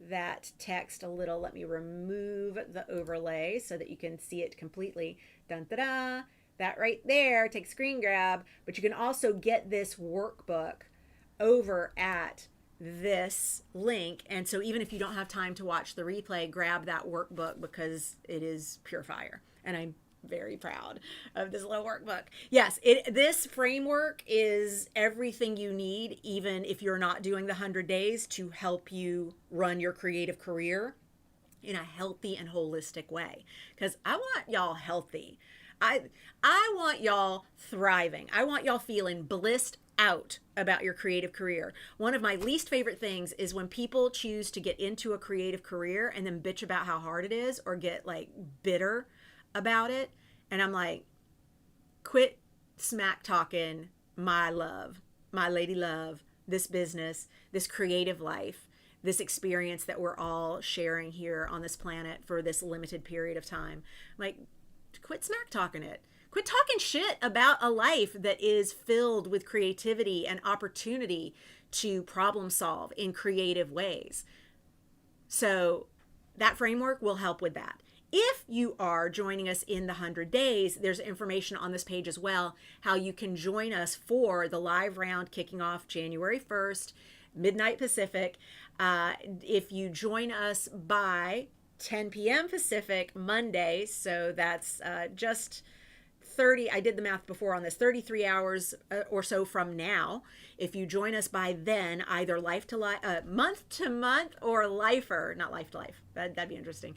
that text a little. Let me remove the overlay so that you can see it completely. Dun da da. That right there, take a screen grab. But you can also get this workbook over at this link, and so even if you don't have time to watch the replay, grab that workbook because it is pure fire, and I'm very proud of this little workbook. Yes, this framework is everything you need, even if you're not doing the 100 days, to help you run your creative career in a healthy and holistic way, because I want y'all healthy. I want y'all thriving. I want y'all feeling blissed out about your creative career. One of my least favorite things is when people choose to get into a creative career and then bitch about how hard it is or get like bitter about it. And I'm like, quit smack talking my love, my lady love, this business, this creative life, this experience that we're all sharing here on this planet for this limited period of time. Like, quit smack talking it. Quit talking shit about a life that is filled with creativity and opportunity to problem solve in creative ways. So that framework will help with that. If you are joining us in the 100 days, there's information on this page as well, how you can join us for the live round kicking off January 1st, midnight Pacific. If you join us by 10 p.m. Pacific Monday, so that's just 30, I did the math before on this, 33 hours or so from now. If you join us by then, either life to life, month to month, or lifer, not life to life, that'd be interesting,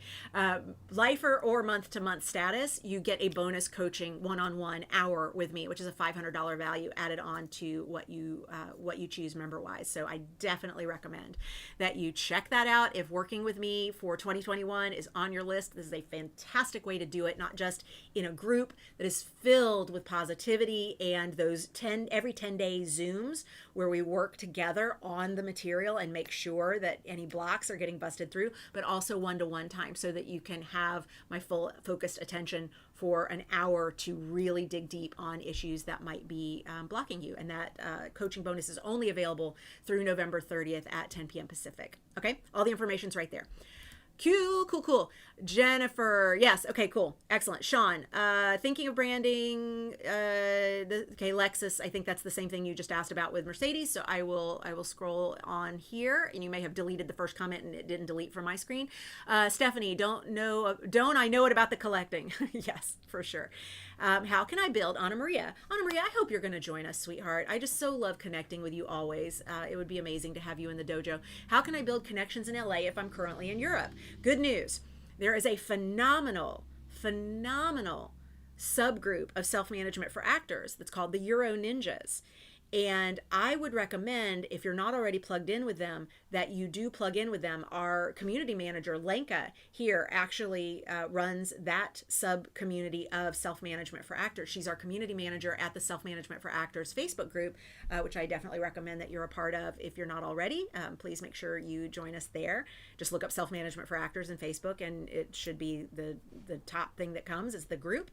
lifer or month to month status, you get a bonus coaching one-on-one hour with me, which is a $500 value added on to what you choose member wise. So I definitely recommend that you check that out. If working with me for 2021 is on your list, this is a fantastic way to do it, not just in a group that is filled with positivity and those every 10-day Zooms where we work together on the material and make sure that any blocks are getting busted through, but also one-to-one time so that you can have my full focused attention for an hour to really dig deep on issues that might be blocking you. And that coaching bonus is only available through November 30th at 10 p.m. Pacific. Okay, all the information's right there. Cool. Jennifer, yes, okay, cool, excellent. Sean, thinking of branding. Okay, Lexus, I think that's the same thing you just asked about with Mercedes. So I will scroll on here, and you may have deleted the first comment and it didn't delete from my screen. Stephanie, don't I know it about the collecting? Yes, for sure. How can I build? Anna Maria, I hope you're going to join us, sweetheart. I just so love connecting with you always. It would be amazing to have you in the dojo. How can I build connections in LA if I'm currently in Europe? Good news. There is a phenomenal subgroup of self-management for actors that's called the Euro Ninjas. And I would recommend, if you're not already plugged in with them, that you do plug in with them. Our community manager, Lenka, here actually runs that sub-community of self-management for actors. She's our community manager at the Self-Management for Actors Facebook group, which I definitely recommend that you're a part of if you're not already. Please make sure you join us there. Just look up Self-Management for Actors in Facebook, and it should be the top thing that comes is the group.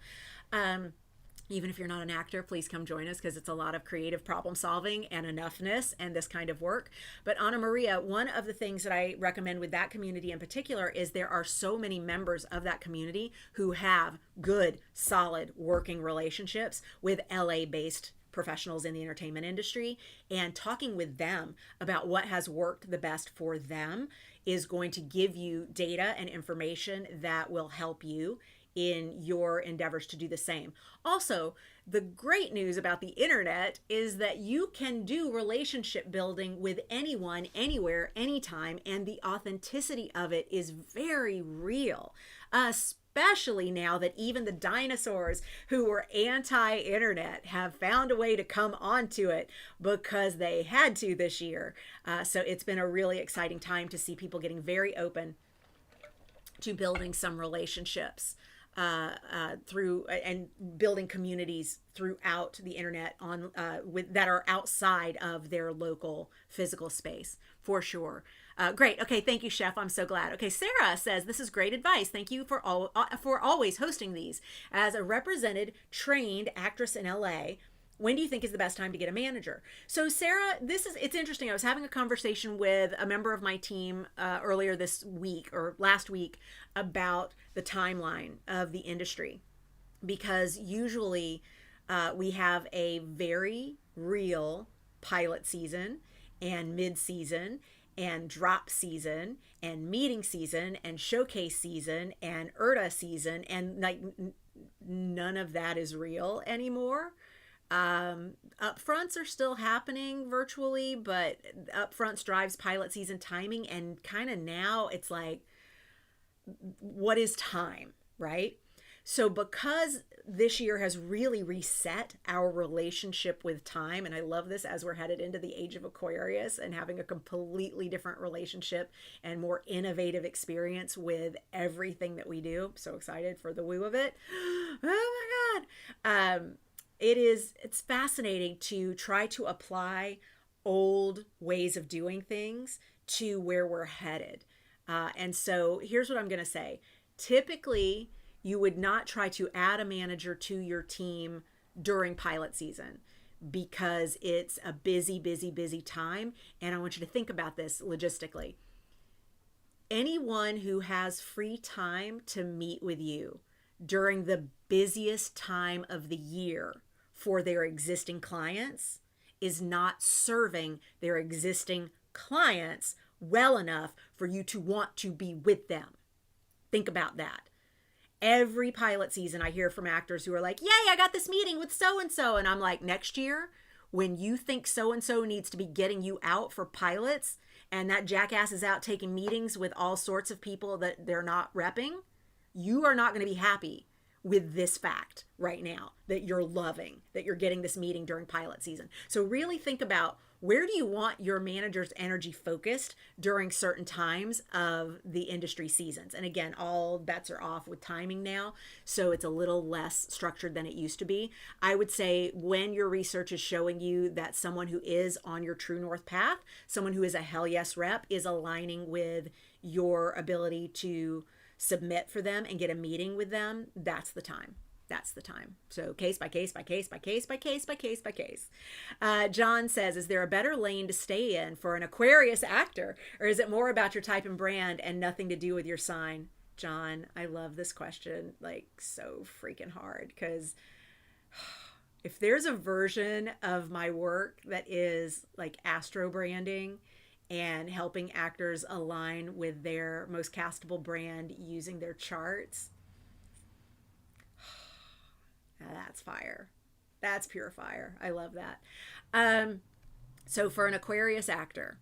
Even if you're not an actor, please come join us because it's a lot of creative problem solving and enoughness and this kind of work. But Anna Maria, one of the things that I recommend with that community in particular is there are so many members of that community who have good, solid working relationships with LA based professionals in the entertainment industry, and talking with them about what has worked the best for them is going to give you data and information that will help you in your endeavors to do the same. Also, the great news about the internet is that you can do relationship building with anyone, anywhere, anytime, and the authenticity of it is very real. Especially now that even the dinosaurs who were anti-internet have found a way to come onto it because they had to this year. So it's been a really exciting time to see people getting very open to building some relationships through and building communities throughout the internet on with that are outside of their local physical space, for sure. Great. Okay, thank you, Chef. I'm so glad. Okay, Sarah says this is great advice. Thank you for always hosting these. As a represented, trained actress in LA, when do you think is the best time to get a manager? So Sarah, it's interesting. I was having a conversation with a member of my team earlier this week or last week about the timeline of the industry, because usually we have a very real pilot season and mid-season and drop season and meeting season and showcase season and IRTA season, and like none of that is real anymore. Upfronts are still happening virtually, but upfronts drives pilot season timing, and kind of now it's like, what is time, right? So because this year has really reset our relationship with time, and I love this as we're headed into the age of Aquarius and having a completely different relationship and more innovative experience with everything that we do. I'm so excited for the woo of it. Oh my God. It's fascinating to try to apply old ways of doing things to where we're headed. And so here's what I'm going to say. Typically, you would not try to add a manager to your team during pilot season because it's a busy, busy, busy time. And I want you to think about this logistically. Anyone who has free time to meet with you during the busiest time of the year for their existing clients is not serving their existing clients well enough for you to want to be with them. Think about that. Every pilot season I hear from actors who are like, yay, I got this meeting with so-and-so. And I'm like, next year, when you think so-and-so needs to be getting you out for pilots and that jackass is out taking meetings with all sorts of people that they're not repping, you are not going to be happy with this fact right now that you're loving, that you're getting this meeting during pilot season. So really think about, where do you want your manager's energy focused during certain times of the industry seasons? And again, all bets are off with timing now, so it's a little less structured than it used to be. I would say when your research is showing you that someone who is on your true north path, someone who is a hell yes rep, is aligning with your ability to submit for them and get a meeting with them, that's the time. That's the time. So case by case by case by case by case by case by case. John says, is there a better lane to stay in for an Aquarius actor, or is it more about your type and brand and nothing to do with your sign? John, I love this question like so freaking hard, because if there's a version of my work that is like astro branding and helping actors align with their most castable brand using their charts, that's fire. That's pure fire. I love that. So for an Aquarius actor,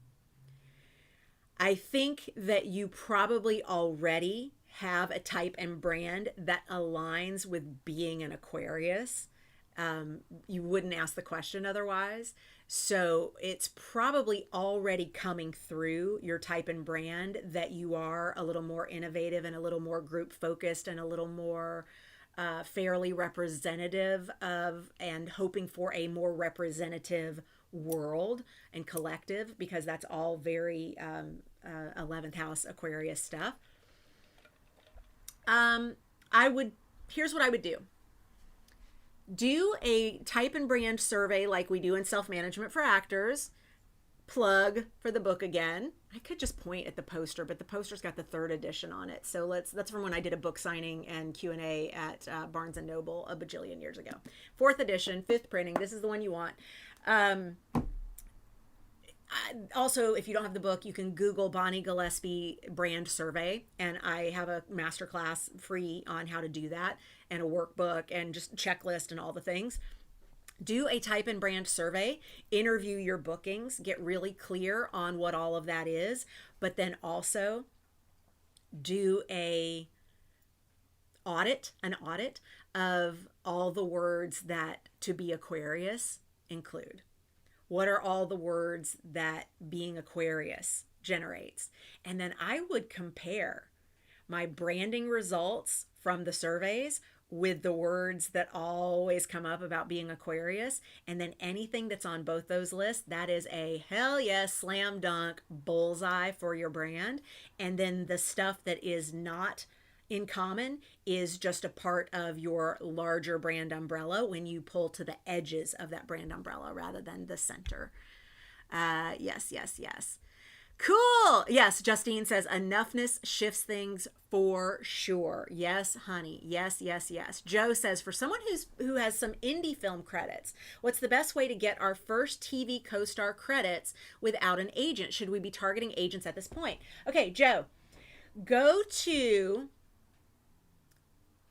I think that you probably already have a type and brand that aligns with being an Aquarius. You wouldn't ask the question otherwise. So it's probably already coming through your type and brand that you are a little more innovative and a little more group focused and a little more fairly representative of, and hoping for a more representative world and collective, because that's all very 11th house Aquarius stuff. Here's what I would do. Do a type and brand survey like we do in Self-Management for Actors. Plug for the book again. I could just point at the poster, but the poster's got the 3rd edition on it. So that's from when I did a book signing and Q&A at Barnes & Noble a bajillion years ago. 4th edition, 5th printing. This is the one you want. Also, if you don't have the book, you can Google Bonnie Gillespie brand survey, and I have a masterclass free on how to do that, and a workbook and just checklist and all the things. Do a type and brand survey, interview your bookings, get really clear on what all of that is, but then also do an audit of all the words that to be Aquarius include. What are all the words that being Aquarius generates? And then I would compare my branding results from the surveys with the words that always come up about being Aquarius. And then anything that's on both those lists, that is a hell yes, slam dunk, bullseye for your brand. And then the stuff that is not in common is just a part of your larger brand umbrella when you pull to the edges of that brand umbrella rather than the center. Yes. Cool. Yes, Justine says enoughness shifts things for sure. Yes, honey. Yes. Joe says for someone who has some indie film credits, what's the best way to get our first TV co-star credits without an agent? Should we be targeting agents at this point? Okay, Joe, go to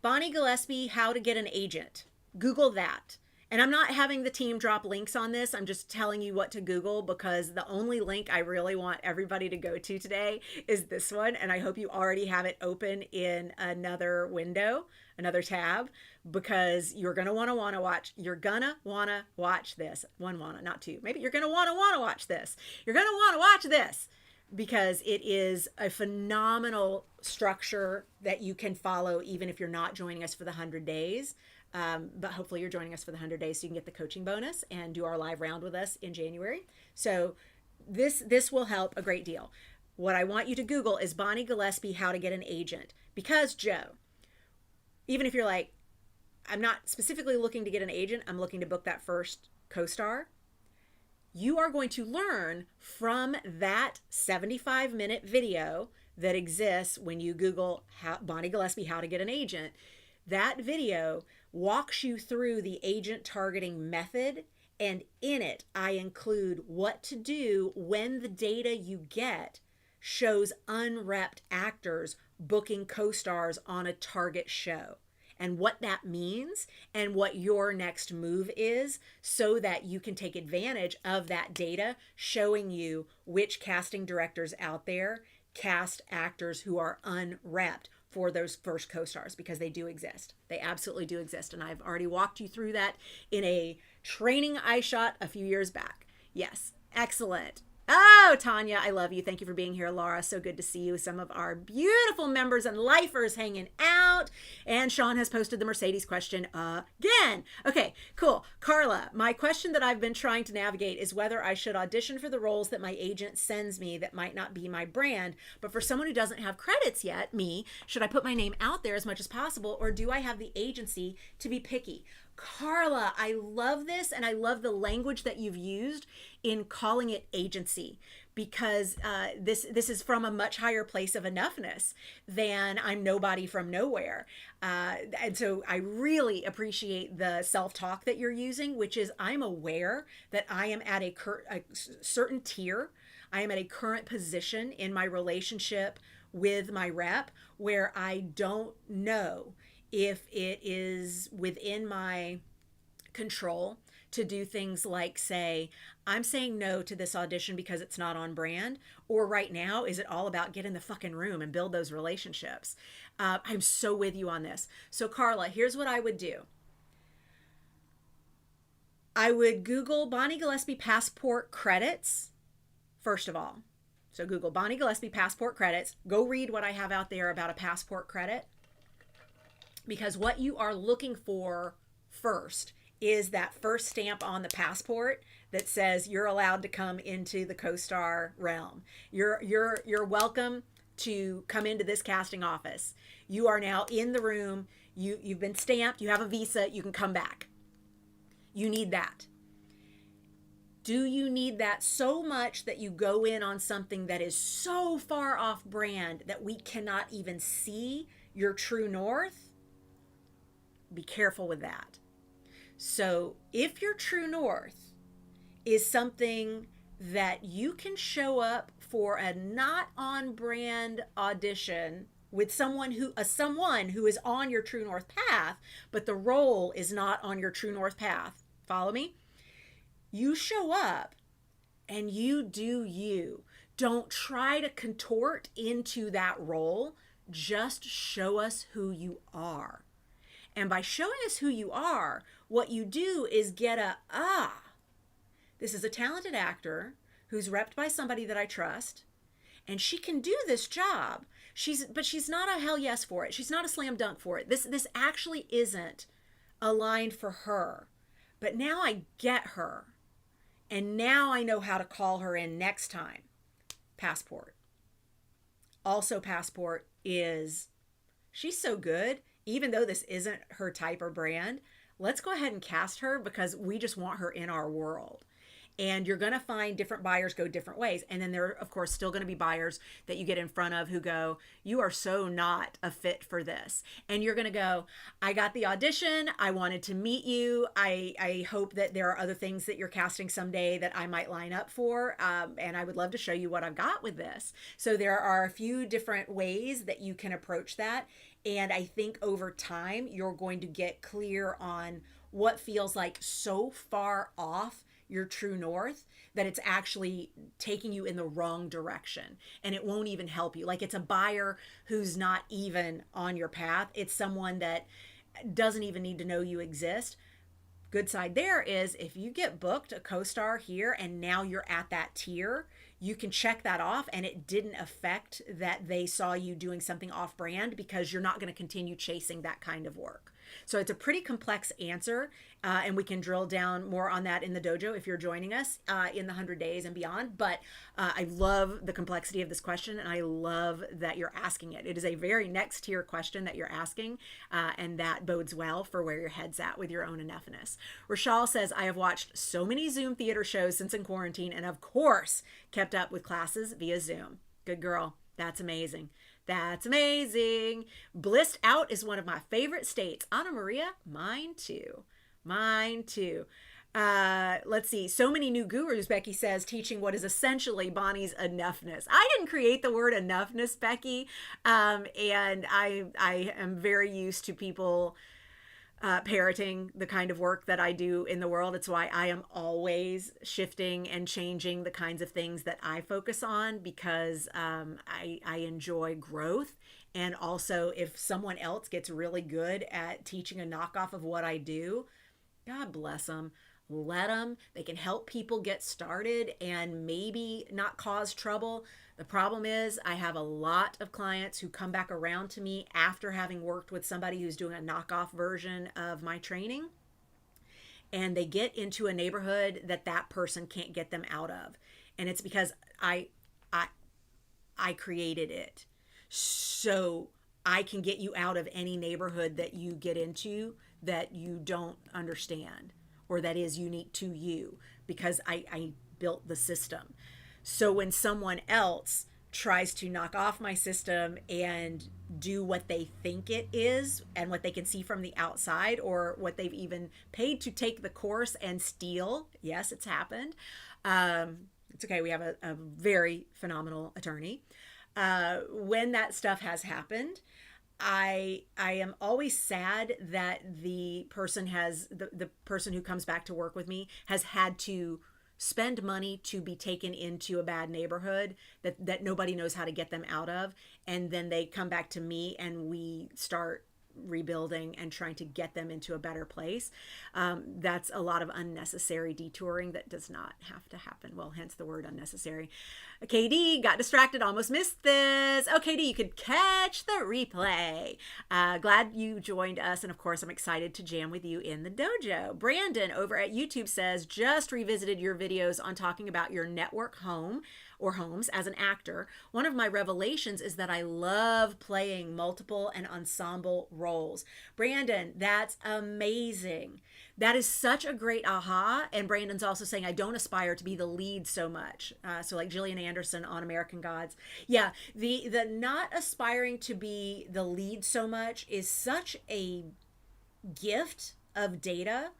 Bonnie Gillespie, how to get an agent. Google that. And I'm not having the team drop links on this. I'm just telling you what to Google because the only link I really want everybody to go to today is this one. And I hope you already have it open in another window, another tab, because you're going to want to watch. You're going to want to watch this. Not two. Maybe you're going to want to watch this. You're going to want to watch this because it is a phenomenal structure that you can follow even if you're not joining us for the 100 days. But hopefully you're joining us for the 100 days so you can get the coaching bonus and do our live round with us in January. So this will help a great deal. What I want you to Google is Bonnie Gillespie, how to get an agent. Because Joe, even if you're like, I'm not specifically looking to get an agent, I'm looking to book that first co-star, you are going to learn from that 75-minute video that exists when you Google Bonnie Gillespie, how to get an agent. That video walks you through the agent targeting method, and in it, I include what to do when the data you get shows unrepped actors booking co-stars on a target show, and what that means and what your next move is so that you can take advantage of that data showing you which casting directors out there cast actors who are unrepped for those first co-stars, because they do exist. They absolutely do exist. And I've already walked you through that in a training I shot a few years back. Yes, excellent. Oh, Tanya, I love you. Thank you for being here. Laura, so good to see you. Some of our beautiful members and lifers hanging out. And Sean has posted the Mercedes question again. Okay, cool. Carla, my question that I've been trying to navigate is whether I should audition for the roles that my agent sends me that might not be my brand, but for someone who doesn't have credits yet, me, should I put my name out there as much as possible, or do I have the agency to be picky? Carla, I love this, and I love the language that you've used in calling it agency, because this is from a much higher place of enoughness than I'm nobody from nowhere. And so I really appreciate the self-talk that you're using, which is I'm aware that I am at a certain tier. I am at a current position in my relationship with my rep where I don't know if it is within my control to do things like say, I'm saying no to this audition because it's not on brand, or right now, is it all about get in the fucking room and build those relationships? I'm so with you on this. So Carla, here's what I would do. I would Google Bonnie Gillespie passport credits, first of all. So Google Bonnie Gillespie passport credits. Go read what I have out there about a passport credit. Because what you are looking for first is that first stamp on the passport that says you're allowed to come into the co-star realm. You're welcome to come into this casting office. You are now in the room. You've been stamped. You have a visa. You can come back. You need that. Do you need that so much that you go in on something that is so far off brand that we cannot even see your true north? Be careful with that. So if your true north is something that you can show up for a not on brand audition with someone who is on your true north path, but the role is not on your true north path. Follow me? You show up and you do you. Don't try to contort into that role. Just show us who you are. And by showing us who you are, what you do is get this is a talented actor who's repped by somebody that I trust, and she can do this job. But she's not a hell yes for it. She's not a slam dunk for it. This actually isn't aligned for her. But now I get her. And now I know how to call her in next time. Passport. Also, Passport is, she's so good, even though this isn't her type or brand, let's go ahead and cast her because we just want her in our world. And you're going to find different buyers go different ways. And then there are, of course, still going to be buyers that you get in front of who go, you are so not a fit for this. And you're going to go, I got the audition. I wanted to meet you. I hope that there are other things that you're casting someday that I might line up for. And I would love to show you what I've got with this. So there are a few different ways that you can approach that. And I think over time, you're going to get clear on what feels like so far off your true north that it's actually taking you in the wrong direction, and it won't even help you. Like, it's a buyer who's not even on your path. It's someone that doesn't even need to know you exist. Good side there is if you get booked a co-star here and now you're at that tier, you can check that off and it didn't affect that they saw you doing something off brand, because you're not going to continue chasing that kind of work. So it's a pretty complex answer, and we can drill down more on that in the dojo if you're joining us in the 100 days and beyond. But I love the complexity of this question, and I love that you're asking it. It is a very next tier question that you're asking, and that bodes well for where your head's at with your own enoughness. Rochelle says, I have watched so many Zoom theater shows since in quarantine, and of course kept up with classes via Zoom. Good girl. That's amazing. That's amazing. Blissed-Out is one of my favorite states. Anna Maria, mine too. Mine too. Let's see. So many new gurus, Becky says, teaching what is essentially Bonnie's enoughness. I didn't create the word enoughness, Becky. And I am very used to people parroting the kind of work that I do in the world. It's why I am always shifting and changing the kinds of things that I focus on, because I enjoy growth. And also, if someone else gets really good at teaching a knockoff of what I do, God bless them. Let them. They can help people get started and maybe not cause trouble. The problem is I have a lot of clients who come back around to me after having worked with somebody who's doing a knockoff version of my training, and they get into a neighborhood that person can't get them out of. And it's because I created it. So I can get you out of any neighborhood that you get into that you don't understand or that is unique to you, because I built the system. So when someone else tries to knock off my system and do what they think it is and what they can see from the outside, or what they've even paid to take the course and steal, yes, it's happened. It's okay. We have a very phenomenal attorney. When that stuff has happened, I am always sad that the person the person who comes back to work with me has had to spend money to be taken into a bad neighborhood that nobody knows how to get them out of. And then they come back to me and we start rebuilding and trying to get them into a better place. That's a lot of unnecessary detouring that does not have to happen. Well, hence the word unnecessary. KD got distracted, almost missed this. Oh, KD, you could catch the replay. Glad you joined us. And of course, I'm excited to jam with you in the dojo. Brandon over at YouTube says, just revisited your videos on talking about your network home or homes as an actor, one of my revelations is that I love playing multiple and ensemble roles. Brandon, that's amazing. That is such a great aha. And Brandon's also saying, I don't aspire to be the lead so much. So like Gillian Anderson on American Gods. Yeah, the not aspiring to be the lead so much is such a gift of data,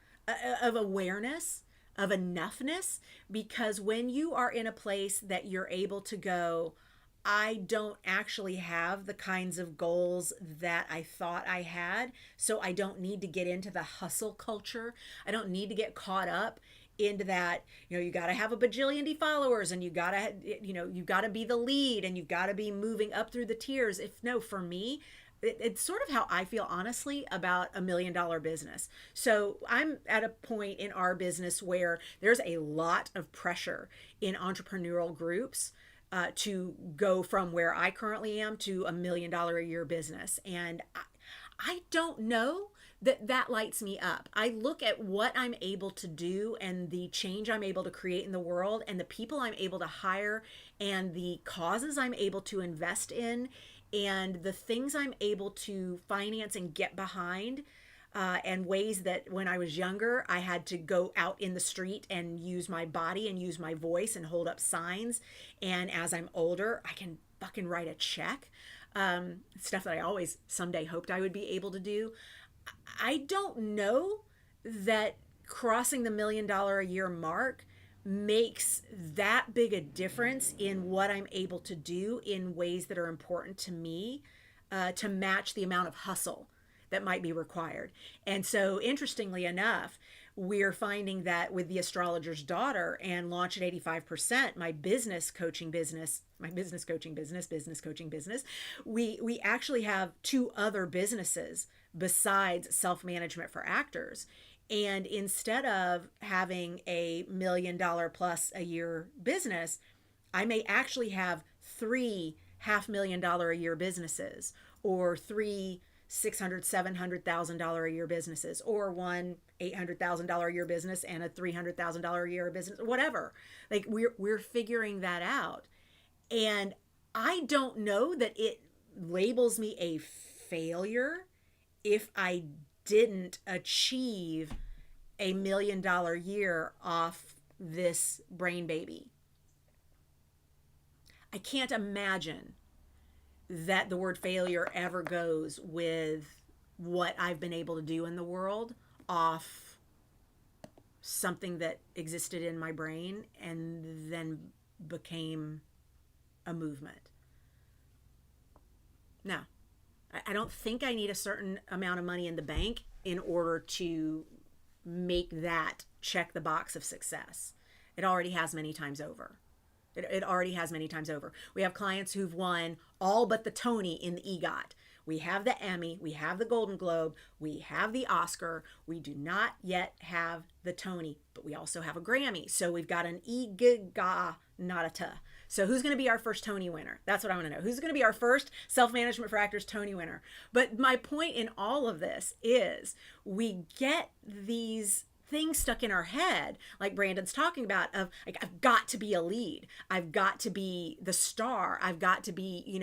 of awareness, of enoughness, because when you are in a place that you're able to go, I don't actually have the kinds of goals that I thought I had, so I don't need to get into the hustle culture. I don't need to get caught up into that, you got to have a bajillion followers, and you got to, you got to be the lead, and you've got to be moving up through the tiers. For me, it's sort of how I feel, honestly, about $1 million business. So I'm at a point in our business where there's a lot of pressure in entrepreneurial groups to go from where I currently am to $1 million a year business. And I don't know that lights me up. I look at what I'm able to do and the change I'm able to create in the world and the people I'm able to hire and the causes I'm able to invest in and the things I'm able to finance and get behind, and ways that when I was younger, I had to go out in the street and use my body and use my voice and hold up signs. And as I'm older, I can fucking write a check. Stuff that I always someday hoped I would be able to do. I don't know that crossing the $1 million a year mark makes that big a difference in what I'm able to do in ways that are important to me, to match the amount of hustle that might be required. And so interestingly enough, we're finding that with the Astrologer's Daughter and Launch at 85%, my business coaching business, we actually have 2 other businesses besides self-management for actors. And instead of having a $1 million plus a year business, I may actually have 3 $500,000 a year businesses, or 3 $600,000-$700,000 a year businesses, or 1 $800,000 a year business and a $300,000 a year business, whatever. Like we're figuring that out. And I don't know that it labels me a failure if I didn't achieve a $1 million year off this brain baby. I can't imagine that the word failure ever goes with what I've been able to do in the world off something that existed in my brain and then became a movement. Now, I don't think I need a certain amount of money in the bank in order to make that check the box of success. It already has many times over. It already has many times over. We have clients who've won all but the Tony in the EGOT. We have the Emmy, we have the Golden Globe, we have the Oscar. We do not yet have the Tony, but we also have a Grammy. So we've got an EGOT, not a T. So who's going to be our first Tony winner? That's what I want to know. Who's going to be our first Self-Management for Actors Tony winner? But my point in all of this is we get these things stuck in our head, like Brandon's talking about, of like, I've got to be a lead. I've got to be the star. I've got to be,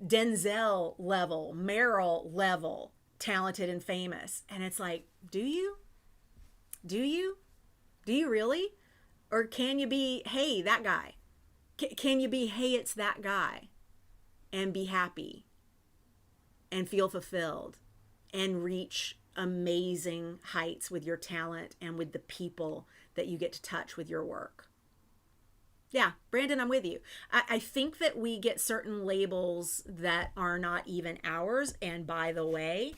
Denzel level, Meryl level, talented and famous. And it's like, do you? Do you really? Or can you be, hey, that guy? Can you be, hey, it's that guy, and be happy and feel fulfilled and reach amazing heights with your talent and with the people that you get to touch with your work? Yeah, Brandon, I'm with you. I think that we get certain labels that are not even ours. And by the way,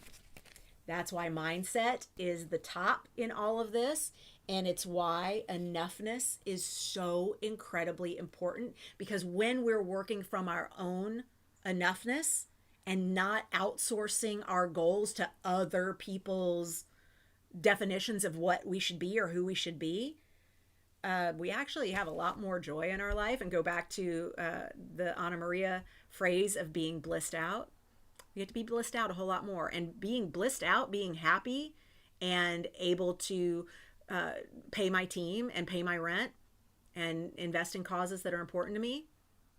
that's why mindset is the top in all of this. And it's why enoughness is so incredibly important, because when we're working from our own enoughness and not outsourcing our goals to other people's definitions of what we should be or who we should be, we actually have a lot more joy in our life. And go back to the Anna Maria phrase of being blissed out. We get to be blissed out a whole lot more. And being blissed out, being happy and able to pay my team and pay my rent and invest in causes that are important to me,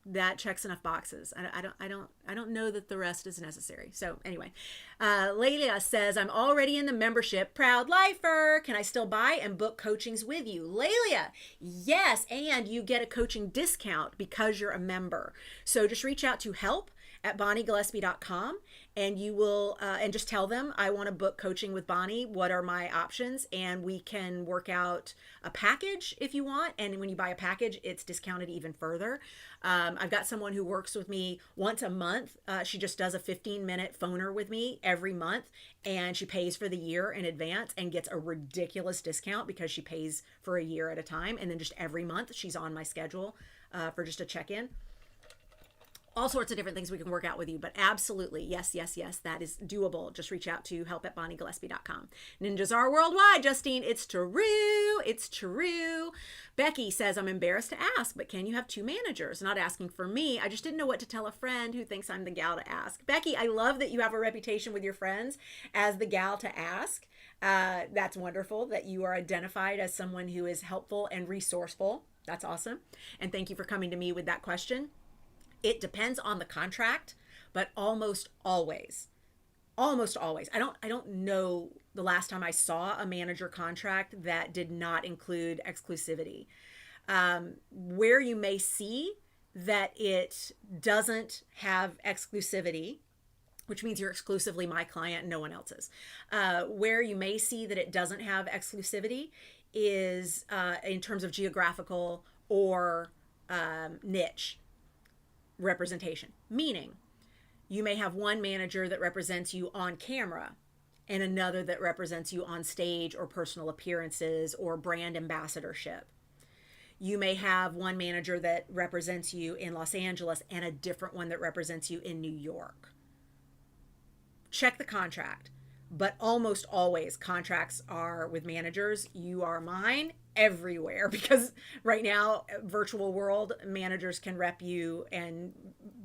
that checks enough boxes. I don't know that the rest is necessary. So anyway, Leila says, I'm already in the membership. Proud lifer. Can I still buy and book coachings with you? Leila, yes. And you get a coaching discount because you're a member. So just reach out to help@BonnieGillespie.com and you will, and just tell them I want to book coaching with Bonnie. What are my options? And we can work out a package if you want. And when you buy a package, it's discounted even further. I've got someone who works with me once a month. She just does a 15-minute phoner with me every month, and she pays for the year in advance and gets a ridiculous discount because she pays for a year at a time. And then just every month she's on my schedule for just a check-in. All sorts of different things we can work out with you, but absolutely, yes, that is doable. Just reach out to help@BonnieGillespie.com. Ninjas are worldwide, Justine. It's true. Becky says, I'm embarrassed to ask, but can you have 2 managers? Not asking for me. I just didn't know what to tell a friend who thinks I'm the gal to ask. Becky, I love that you have a reputation with your friends as the gal to ask. That's wonderful that you are identified as someone who is helpful and resourceful. That's awesome. And thank you for coming to me with that question. It depends on the contract, but almost always. I don't know the last time I saw a manager contract that did not include exclusivity. Where you may see that it doesn't have exclusivity, which means you're exclusively my client and no one else's. Where you may see that it doesn't have exclusivity is in terms of geographical or niche representation, meaning you may have one manager that represents you on camera and another that represents you on stage or personal appearances or brand ambassadorship. You may have one manager that represents you in Los Angeles and a different one that represents you in New York. Check the contract, but almost always contracts are with managers. You are mine everywhere, because right now, virtual world, managers can rep you and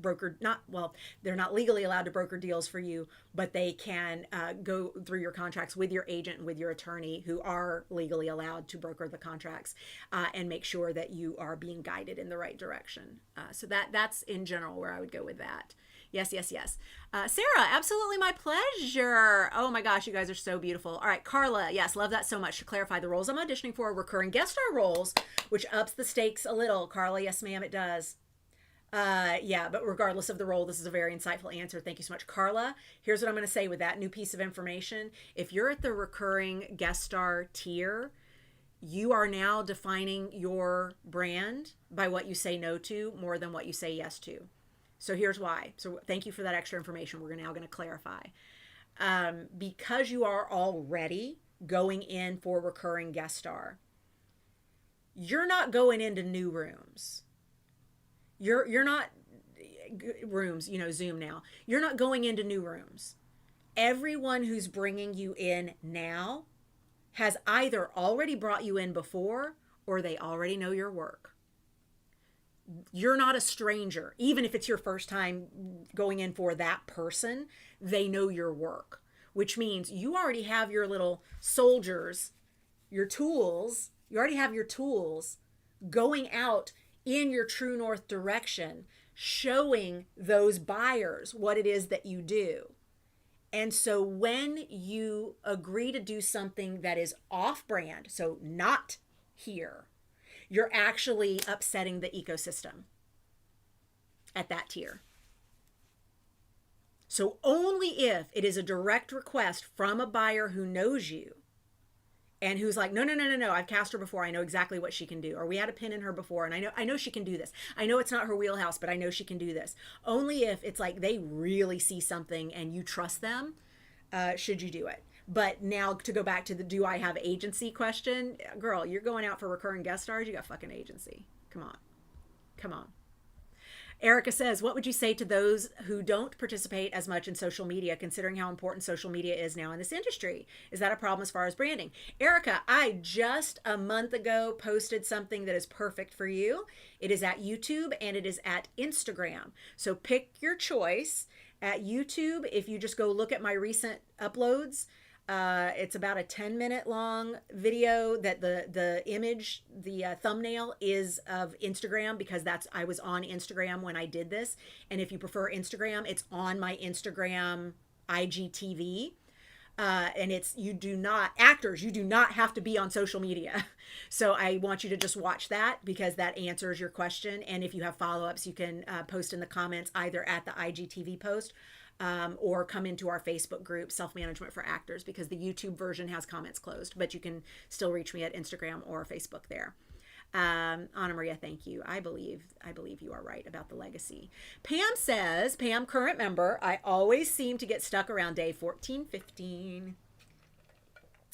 they're not legally allowed to broker deals for you, but they can go through your contracts with your agent and with your attorney, who are legally allowed to broker the contracts and make sure that you are being guided in the right direction. So that's in general where I would go with that. Yes. Sarah, absolutely my pleasure. Oh my gosh, you guys are so beautiful. All right, Carla, yes, love that so much. To clarify, the roles I'm auditioning for are recurring guest star roles, which ups the stakes a little. Carla, yes ma'am, it does. Yeah, but regardless of the role, this is a very insightful answer. Thank you so much, Carla. Here's what I'm going to say with that new piece of information. If you're at the recurring guest star tier, you are now defining your brand by what you say no to more than what you say yes to. So here's why. So thank you for that extra information. We're now going to clarify. Because you are already going in for recurring guest star, you're not going into new rooms. You're not rooms, Zoom now. You're not going into new rooms. Everyone who's bringing you in now has either already brought you in before or they already know your work. You're not a stranger. Even if it's your first time going in for that person, they know your work, which means you already have your little soldiers, your tools. You already have your tools going out in your true north direction, showing those buyers what it is that you do. And so when you agree to do something that is off brand, so not here, you're actually upsetting the ecosystem at that tier. So only if it is a direct request from a buyer who knows you and who's like, no, I've cast her before. I know exactly what she can do. Or we had a pin in her before and I know she can do this. I know it's not her wheelhouse, but I know she can do this. Only if it's like they really see something and you trust them, should you do it. But now to go back to the do I have agency question, girl, you're going out for recurring guest stars. You got fucking agency. Come on. Erica says, what would you say to those who don't participate as much in social media, considering how important social media is now in this industry? Is that a problem as far as branding? Erica, I just a month ago posted something that is perfect for you. It is at YouTube and it is at Instagram. So pick your choice. At YouTube, if you just go look at my recent uploads, It's about a 10-minute long video that the image, the thumbnail is of Instagram, because I was on Instagram when I did this. And if you prefer Instagram, it's on my Instagram IGTV. And you do not have to be on social media. So I want you to just watch that, because that answers your question. And if you have follow-ups, you can post in the comments either at the IGTV post, or come into our Facebook group, Self-Management for Actors, because the YouTube version has comments closed, but you can still reach me at Instagram or Facebook there. Anna Maria, thank you. I believe you are right about the legacy. Pam says, Pam, current member, I always seem to get stuck around day 14, 15.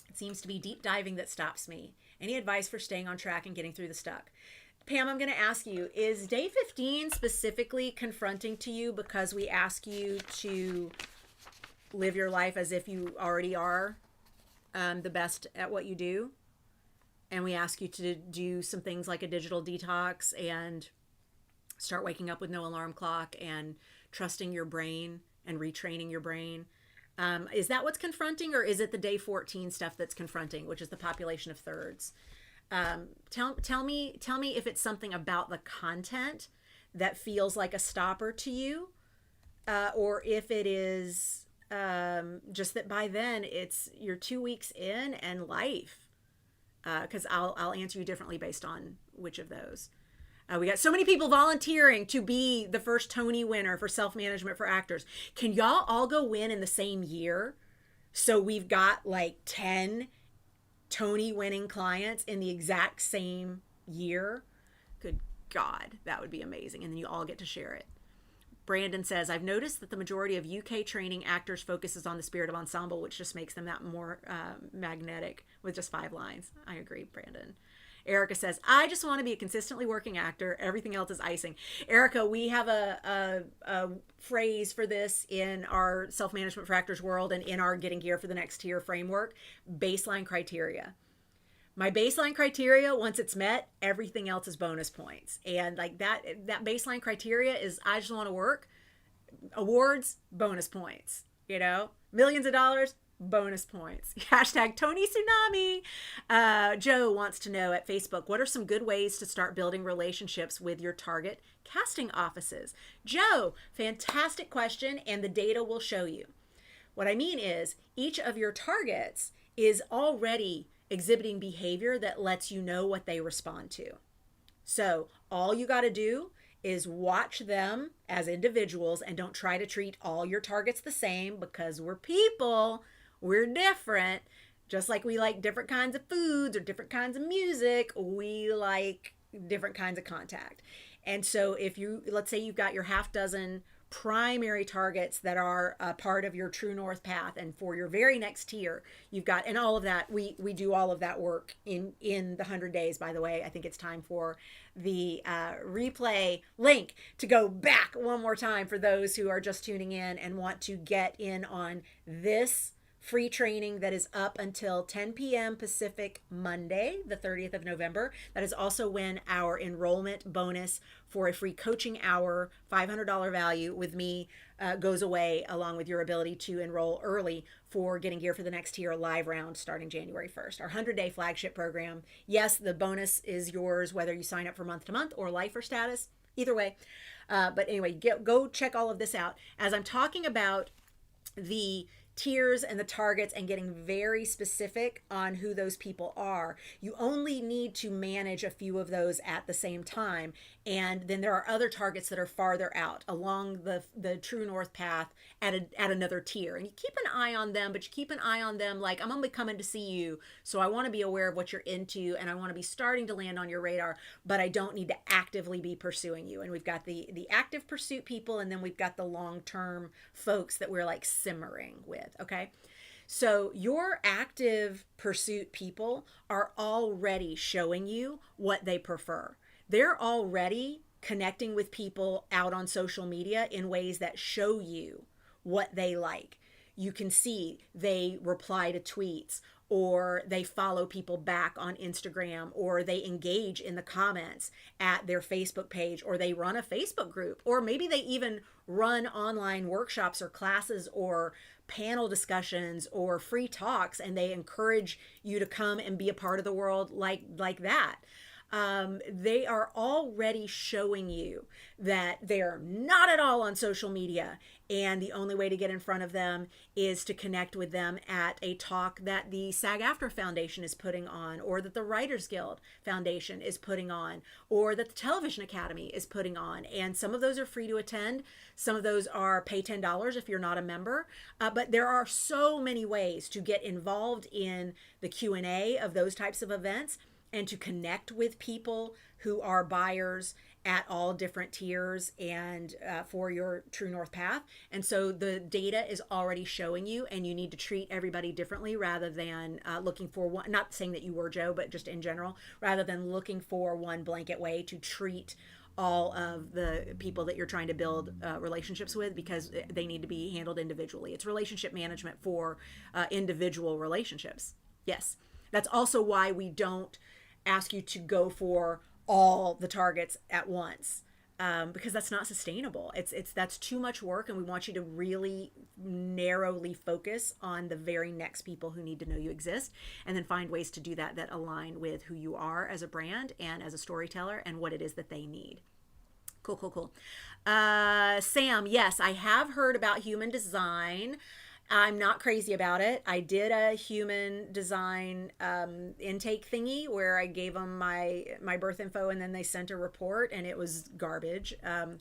It seems to be deep diving that stops me. Any advice for staying on track and getting through the stuck? Pam, I'm going to ask you, is day 15 specifically confronting to you because we ask you to live your life as if you already are the best at what you do? And we ask you to do some things like a digital detox and start waking up with no alarm clock and trusting your brain and retraining your brain. Is that what's confronting, or is it the day 14 stuff that's confronting, which is the population of thirds? Tell me if it's something about the content that feels like a stopper to you, or if it is just that by then you're 2 weeks in and life. Because I'll answer you differently based on which of those. We got so many people volunteering to be the first Tony winner for Self-Management for Actors. Can y'all all go win in the same year? So we've got like 10 Tony winning clients in the exact same year. Good God, that would be amazing. And then you all get to share it. Brandon says, I've noticed that the majority of UK training actors focuses on the spirit of ensemble, which just makes them that more magnetic with just 5 lines. I agree, Brandon. Erica says, I just want to be a consistently working actor. Everything else is icing. Erica, we have a phrase for this in our Self-Management for Actors world and in our Getting Gear for the Next Tier framework, baseline criteria. My baseline criteria, once it's met, everything else is bonus points. And like that baseline criteria is, I just want to work. Awards, bonus points. Millions of dollars, bonus points. Hashtag Tony Tsunami. Joe wants to know at Facebook, what are some good ways to start building relationships with your target casting offices? Joe, fantastic question, and the data will show you. What I mean is, each of your targets is already exhibiting behavior that lets you know what they respond to. So all you got to do is watch them as individuals and don't try to treat all your targets the same, because we're people, we're different. Just like we like different kinds of foods or different kinds of music, we like different kinds of contact. And so if let's say you've got your half dozen primary targets that are a part of your True North path, and for your very next tier you've got, and all of that, we do all of that work in the 100 days. By the way, I think it's time for the replay link to go back one more time for those who are just tuning in and want to get in on this free training that is up until 10 p.m. Pacific, Monday, the 30th of November. That is also when our enrollment bonus for a free coaching hour, $500 value with me, goes away, along with your ability to enroll early for Getting Gear for the Next Tier live round starting January 1st. Our 100-day flagship program. Yes, the bonus is yours whether you sign up for month to month or lifer status. Either way. But anyway, go check all of this out. As I'm talking about the tiers and the targets and getting very specific on who those people are, you only need to manage a few of those at the same time. And then there are other targets that are farther out along the True North path at another tier, and you keep an eye on them, but you keep an eye on them like, I'm only coming to see you, so I want to be aware of what you're into, and I want to be starting to land on your radar, but I don't need to actively be pursuing you. And we've got the active pursuit people, and then we've got the long-term folks that we're like simmering with. Okay. So your active pursuit people are already showing you what they prefer. They're already connecting with people out on social media in ways that show you what they like. you can see they reply to tweets, or they follow people back on Instagram, or they engage in the comments at their Facebook page, or they run a Facebook group, or maybe they even run online workshops or classes or panel discussions or free talks, and they encourage you to come and be a part of the world like that. They are already showing you that they're not at all on social media, and the only way to get in front of them is to connect with them at a talk that the SAG-AFTRA Foundation is putting on, or that the Writers Guild Foundation is putting on, or that the Television Academy is putting on. And some of those are free to attend. Some of those are pay $10 if you're not a member. But there are so many ways to get involved in the Q&A of those types of events, and to connect with people who are buyers at all different tiers and for your True North path. And so the data is already showing you, and you need to treat everybody differently rather than looking for one, not saying that you were, Joe, but just in general, rather than looking for one blanket way to treat all of the people that you're trying to build relationships with, because they need to be handled individually. It's relationship management for individual relationships. Yes. That's also why we don't ask you to go for all the targets at once, because that's not sustainable. That's too much work, and we want you to really narrowly focus on the very next people who need to know you exist, and then find ways to do that align with who you are as a brand and as a storyteller and what it is that they need. Cool. Sam, yes, I have heard about human design. I'm not crazy about it. I did a human design intake thingy where I gave them my birth info, and then they sent a report, and it was garbage. It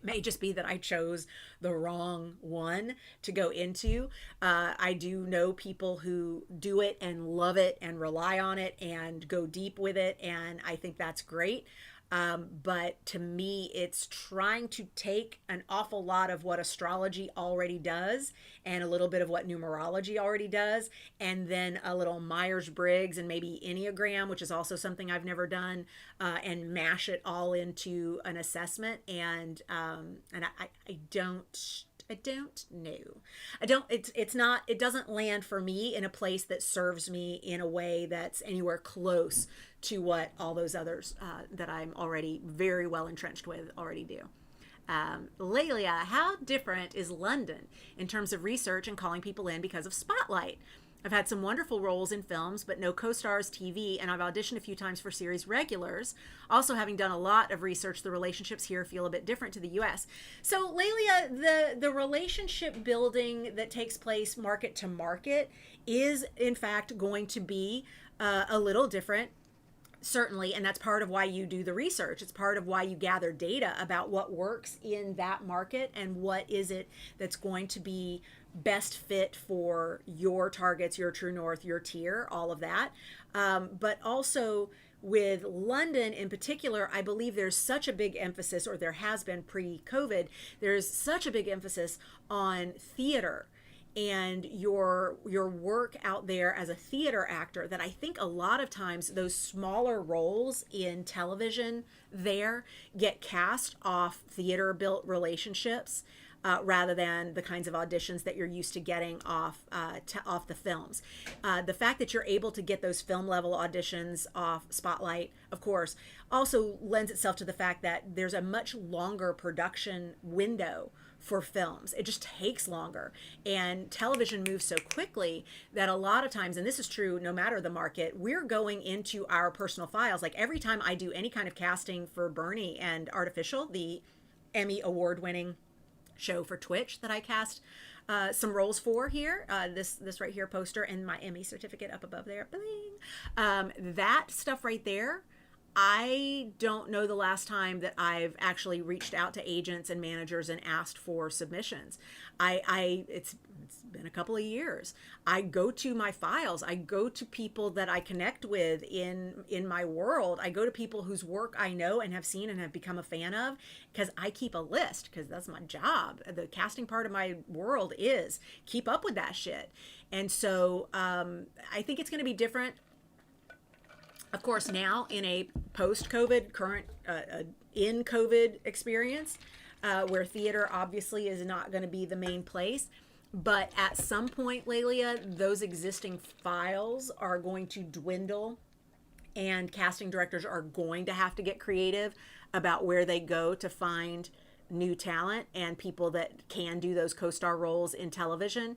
may just be that I chose the wrong one to go into. I do know people who do it and love it and rely on it and go deep with it, and I think that's great. But to me, it's trying to take an awful lot of what astrology already does, and a little bit of what numerology already does, and then a little Myers-Briggs and maybe Enneagram, which is also something I've never done, and mash it all into an assessment. And I don't know. It doesn't land for me in a place that serves me in a way that's anywhere close to what all those others that I'm already very well entrenched with already do. Lelia, how different is London in terms of research and calling people in because of Spotlight? I've had some wonderful roles in films, but no co-stars TV, and I've auditioned a few times for series regulars. Also, having done a lot of research, the relationships here feel a bit different to the US. So, Lelia, the relationship building that takes place market to market is, in fact, going to be a little different. Certainly, and that's part of why you do the research. It's part of why you gather data about what works in that market and what is it that's going to be best fit for your targets, your True North, your tier, all of that. But also with London in particular, I believe there's such a big emphasis, or there has been pre-COVID, there's such a big emphasis on theater and your work out there as a theater actor, that I think a lot of times those smaller roles in television there get cast off theater built relationships, rather than the kinds of auditions that you're used to getting off the films. The fact that you're able to get those film level auditions off Spotlight, of course, also lends itself to the fact that there's a much longer production window for films. It just takes longer, and television moves so quickly that a lot of times, and this is true no matter the market, we're going into our personal files. Like every time I do any kind of casting for Bernie and Artificial, the Emmy award winning show for Twitch that I cast some roles for here, this right here poster and my Emmy certificate up above there, bling. That stuff right there, I don't know the last time that I've actually reached out to agents and managers and asked for submissions. It's been a couple of years. I go to my files. I go to people that I connect with in my world. I go to people whose work I know and have seen and have become a fan of, because I keep a list, because that's my job. The casting part of my world is keep up with that shit. And so I think it's going to be different, of course, now in a post-COVID, current in COVID experience. where theater obviously is not going to be the main place. But at some point, Lelia, those existing files are going to dwindle, and casting directors are going to have to get creative about where they go to find new talent and people that can do those co-star roles in television,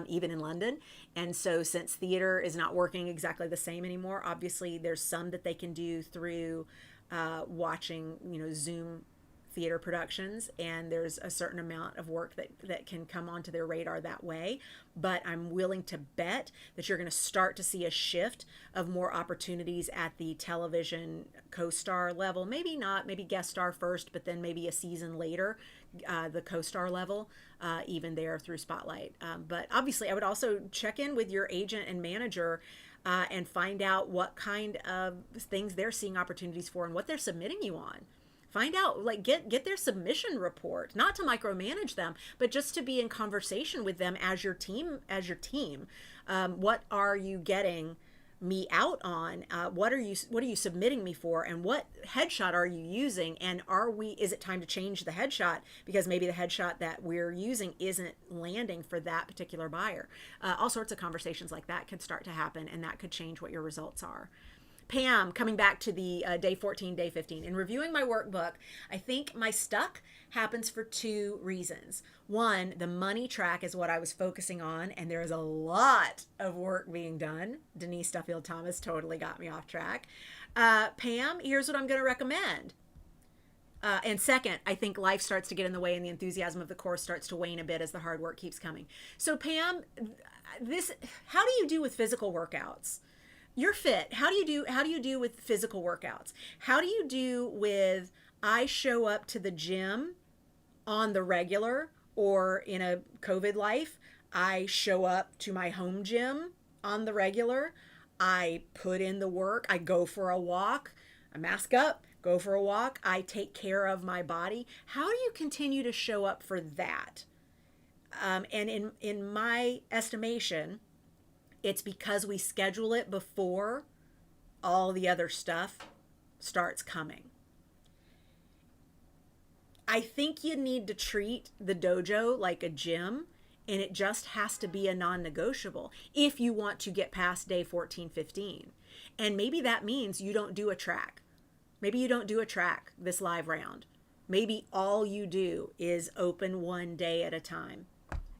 even in London. And so since theater is not working exactly the same anymore, obviously there's some that they can do through watching, Zoom theater productions, and there's a certain amount of work that can come onto their radar that way. But I'm willing to bet that you're going to start to see a shift of more opportunities at the television co-star level. Maybe not, maybe guest star first, but then maybe a season later, the co-star level, even there through Spotlight. But obviously I would also check in with your agent and manager and find out what kind of things they're seeing opportunities for and what they're submitting you on. Find out, like, get their submission report, not to micromanage them, but just to be in conversation with them as your team. What are you getting me out on? What are you submitting me for? And what headshot are you using? And is it time to change the headshot because maybe the headshot that we're using isn't landing for that particular buyer? All sorts of conversations like that could start to happen, and that could change what your results are. Pam, coming back to the day 14, day 15. In reviewing my workbook, I think my stuck happens for two reasons. One, the money track is what I was focusing on, and there is a lot of work being done. Denise Duffield Thomas totally got me off track. Pam, here's what I'm going to recommend. And second, I think life starts to get in the way and the enthusiasm of the course starts to wane a bit as the hard work keeps coming. So Pam, how do you do with physical workouts? You're fit. How do you do with physical workouts? How do you do with, I show up to the gym on the regular, or in a COVID life, I show up to my home gym on the regular. I put in the work. I go for a walk. I mask up, go for a walk. I take care of my body. How do you continue to show up for that? And in my estimation, it's because we schedule it before all the other stuff starts coming. I think you need to treat the dojo like a gym, and it just has to be a non-negotiable if you want to get past day 14, 15. And maybe that means you don't do a track. Maybe you don't do a track this live round. Maybe all you do is open one day at a time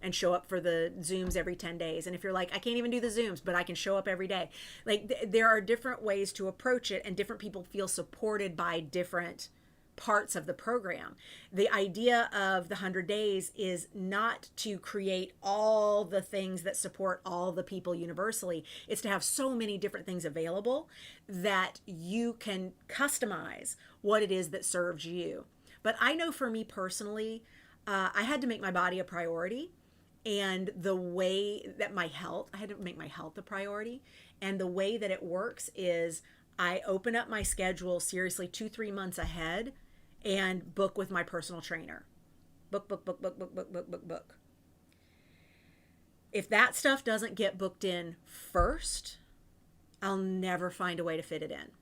and show up for the Zooms every 10 days. And if you're like, I can't even do the Zooms, but I can show up every day. Like, there are different ways to approach it, and different people feel supported by different parts of the program. The idea of the 100 days is not to create all the things that support all the people universally. It's to have so many different things available that you can customize what it is that serves you. But I know for me personally, I had to make my body a priority. And the way that I had to make my health a priority. And the way that it works is I open up my schedule seriously 2-3 months ahead and book with my personal trainer. Book. If that stuff doesn't get booked in first, I'll never find a way to fit it in.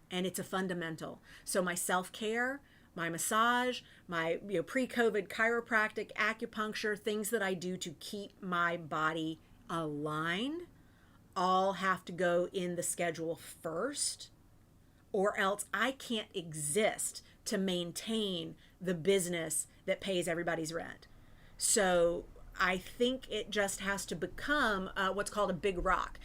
And it's a fundamental. So my self-care, my massage, my pre-COVID chiropractic, acupuncture, things that I do to keep my body aligned, all have to go in the schedule first, or else I can't exist to maintain the business that pays everybody's rent. So I think it just has to become what's called a big rock.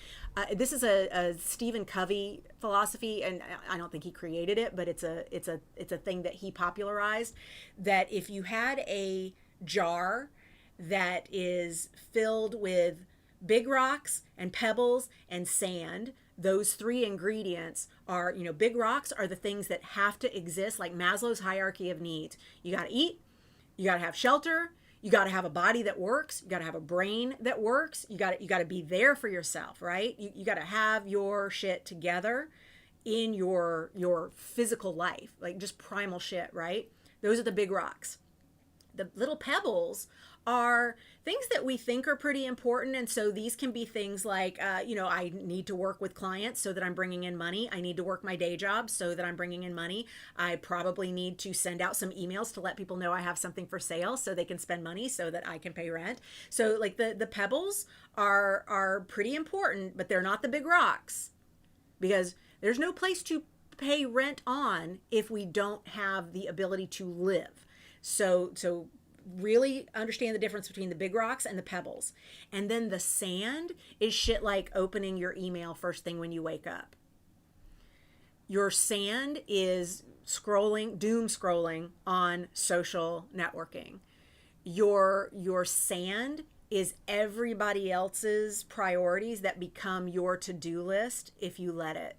This is a Stephen Covey philosophy, and I don't think he created it, but it's a thing that he popularized. That if you had a jar that is filled with big rocks and pebbles and sand, those three ingredients are, big rocks are the things that have to exist, like Maslow's hierarchy of needs. You got to eat, you got to have shelter, you got to have a body that works, you got to have a brain that works, you got to be there for yourself, right? You got to have your shit together in your physical life, like just primal shit, right? Those are the big rocks. the little pebbles are things that we think are pretty important. And so these can be things like, I need to work with clients so that I'm bringing in money. I need to work my day job so that I'm bringing in money. I probably need to send out some emails to let people know I have something for sale so they can spend money so that I can pay rent. So like the pebbles are pretty important, but they're not the big rocks, because there's no place to pay rent on if we don't have the ability to live. So really understand the difference between the big rocks and the pebbles. And then the sand is shit like opening your email first thing when you wake up. Your sand is doom scrolling on social networking. Your sand is everybody else's priorities that become your to-do list if you let it.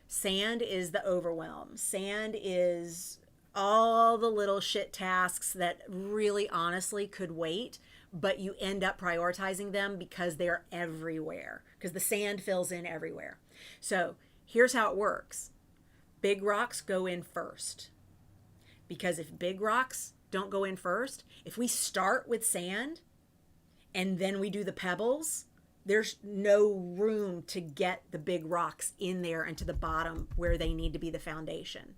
Sand is the overwhelm. Sand is all the little shit tasks that really honestly could wait, but you end up prioritizing them because they're everywhere, because the sand fills in everywhere. So here's how it works. Big rocks go in first, because if big rocks don't go in first, if we start with sand and then we do the pebbles, there's no room to get the big rocks in there and to the bottom where they need to be the foundation.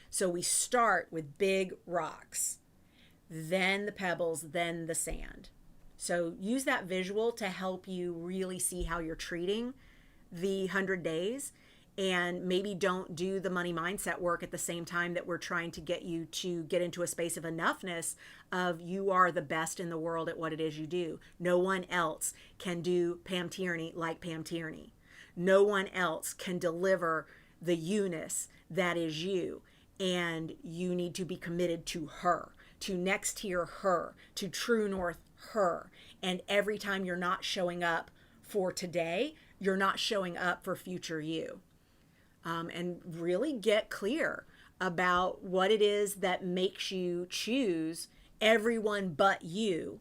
So we start with big rocks, then the pebbles, then the sand. So use that visual to help you really see how you're treating the 100 days, and maybe don't do the money mindset work at the same time that we're trying to get you to get into a space of enoughness of you are the best in the world at what it is you do. No one else can do Pam Tierney like Pam Tierney. No one else can deliver the you-ness that is you. And you need to be committed to her, to next tier her, to true north her. And every time you're not showing up for today, you're not showing up for future you. And really get clear about what it is that makes you choose everyone but you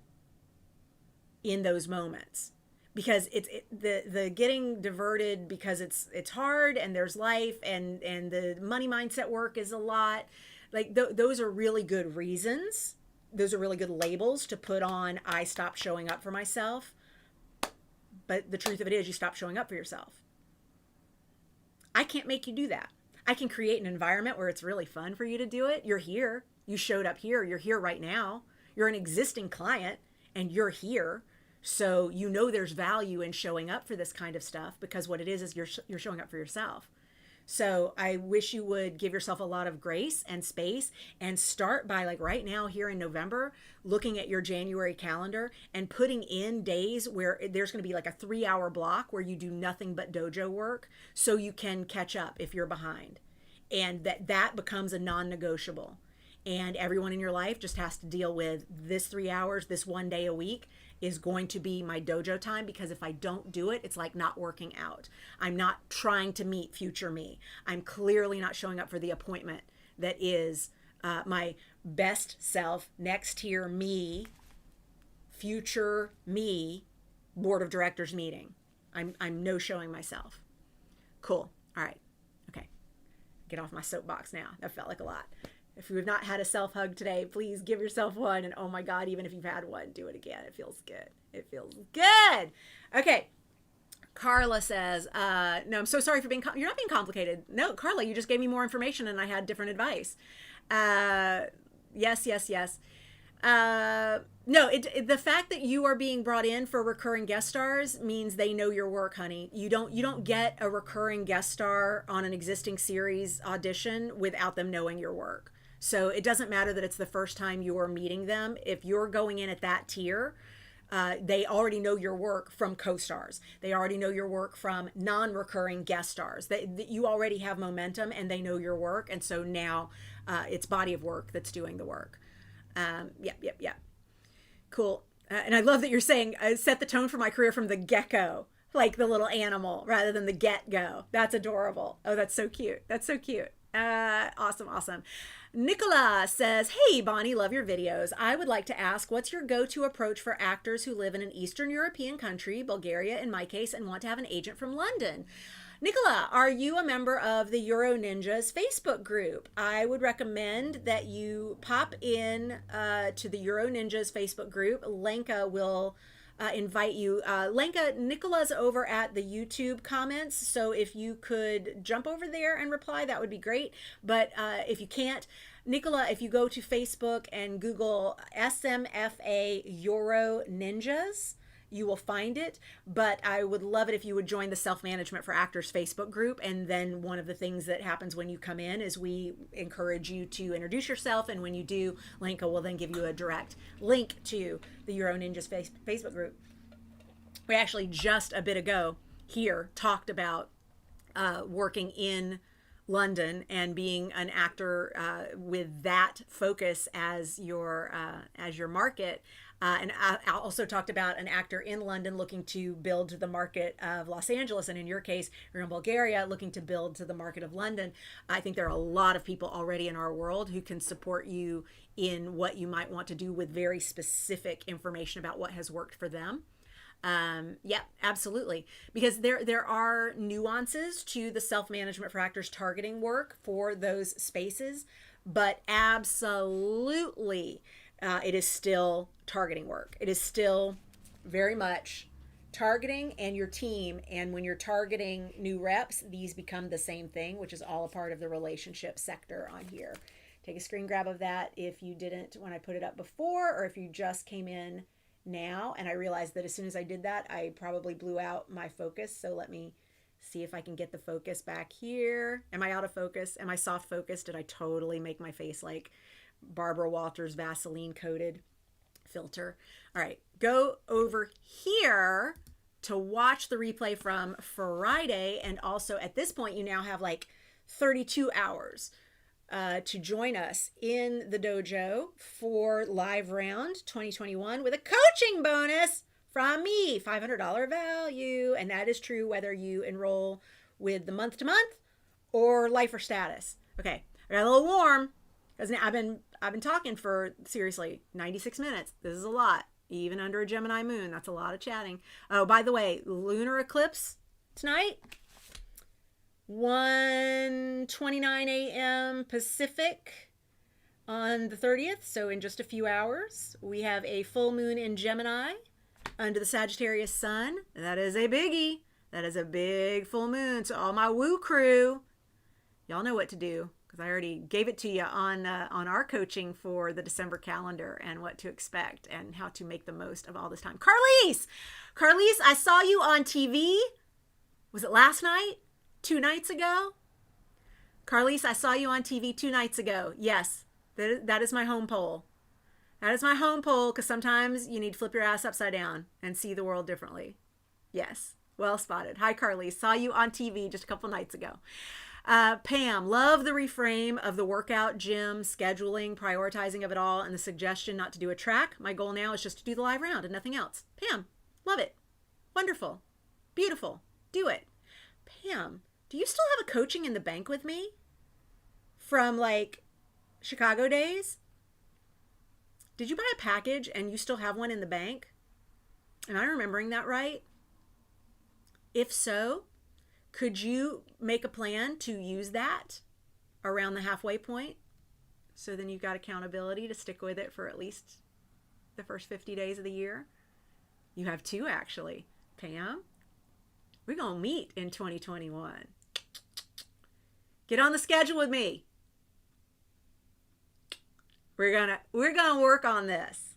in those moments. Because it's the getting diverted because it's hard and there's life and the money mindset work is a lot. Like those are really good reasons. Those are really good labels to put on I stopped showing up for myself. But the truth of it is you stop showing up for yourself. I can't make you do that. I can create an environment where it's really fun for you to do it. You're here. You showed up here. You're here right now. You're an existing client and you're here. So you know there's value in showing up for this kind of stuff, because what it is you're showing up for yourself. So I wish you would give yourself a lot of grace and space and start by, like right now here in November, looking at your January calendar and putting in days where there's going to be like a 3-hour block where you do nothing but dojo work so you can catch up if you're behind. And that becomes a non-negotiable. And everyone in your life just has to deal with this 3 hours, this 1 day a week is going to be my dojo time, because if I don't do it, it's like not working out. I'm not trying to meet future me. I'm clearly not showing up for the appointment that is my best self, next tier me, future me, board of directors meeting. I'm no showing myself. Cool. All right. Okay. Get off my soapbox now. That felt like a lot. If you have not had a self-hug today, please give yourself one. And oh my God, even if you've had one, do it again. It feels good. It feels good. Okay. Carla says, no, I'm so sorry for being, you're not being complicated. No, Carla, you just gave me more information and I had different advice. Yes. No, the fact that you are being brought in for recurring guest stars means they know your work, honey. You don't get a recurring guest star on an existing series audition without them knowing your work. So it doesn't matter that it's the first time you're meeting them. If you're going in at that tier, they already know your work from co-stars. They already know your work from non-recurring guest stars. You already have momentum and they know your work. And so now it's body of work that's doing the work. Yep. Cool. And I love that you're saying, set the tone for my career from the gecko, like the little animal rather than the get-go. That's adorable. Oh, that's so cute. That's so cute. Awesome. Nicola says, hey, Bonnie, love your videos. I would like to ask, what's your go-to approach for actors who live in an Eastern European country, Bulgaria in my case, and want to have an agent from London? Nicola, are you a member of the Euro Ninjas Facebook group? I would recommend that you pop in to the Euro Ninjas Facebook group. Lenka will invite you. Lenka, Nicola's over at the YouTube comments, so if you could jump over there and reply, that would be great. But if you can't, Nicola, if you go to Facebook and Google SMFA Euro Ninjas, you will find it. But I would love it if you would join the Self-Management for Actors Facebook group. And then one of the things that happens when you come in is we encourage you to introduce yourself. And when you do, Lenka will then give you a direct link to the Euro Ninjas Facebook group. We actually just a bit ago here talked about working in London and being an actor with that focus as your market. And I also talked about an actor in London looking to build to the market of Los Angeles. And in your case, you're in Bulgaria looking to build to the market of London. I think there are a lot of people already in our world who can support you in what you might want to do with very specific information about what has worked for them. Yeah, absolutely. Because there are nuances to the Self-Management for Actors targeting work for those spaces, but absolutely it is still targeting work. It is still very much targeting and your team. And when you're targeting new reps, these become the same thing, which is all a part of the relationship sector on here. Take a screen grab of that if you didn't when I put it up before, or if you just came in now. And I realized that as soon as I did that, I probably blew out my focus. So let me see if I can get the focus back here. Am I out of focus? Am I soft focused? Did I totally make my face like Barbara Walters Vaseline coated filter? All right, go over here to watch the replay from Friday. And also at this point, you now have like 32 hours to join us in the dojo for Live Round 2021 with a coaching bonus from me, $500 value. And that is true whether you enroll with the month to month or life or status. Okay, I got a little warm because I've been talking for seriously 96 minutes. This is a lot, even under a Gemini moon. That's a lot of chatting. Oh, by the way, lunar eclipse tonight, 1:29 a.m. Pacific on the 30th. So in just a few hours, we have a full moon in Gemini under the Sagittarius sun. That is a biggie. That is a big full moon. So all my woo crew, y'all know what to do, because I already gave it to you on our coaching for the December calendar and what to expect and how to make the most of all this time. Carlise, I saw you on TV. Was it last night? 2 nights ago? Carlise, I saw you on TV 2 nights ago. Yes, that is my home poll. That is my home poll, because sometimes you need to flip your ass upside down and see the world differently. Yes, well spotted. Hi, Carlise. Saw you on TV just a couple nights ago. Pam, love the reframe of the workout, gym, scheduling, prioritizing of it all, and the suggestion not to do a track. My goal now is just to do the live round and nothing else. Pam, love it. Wonderful. Beautiful. Do it. Pam, do you still have a coaching in the bank with me from like Chicago days? Did you buy a package and you still have one in the bank? Am I remembering that right? If so, could you make a plan to use that around the halfway point? So then you've got accountability to stick with it for at least the first 50 days of the year. You have 2 actually. Pam, we're going to meet in 2021. Get on the schedule with me. We're gonna work on this.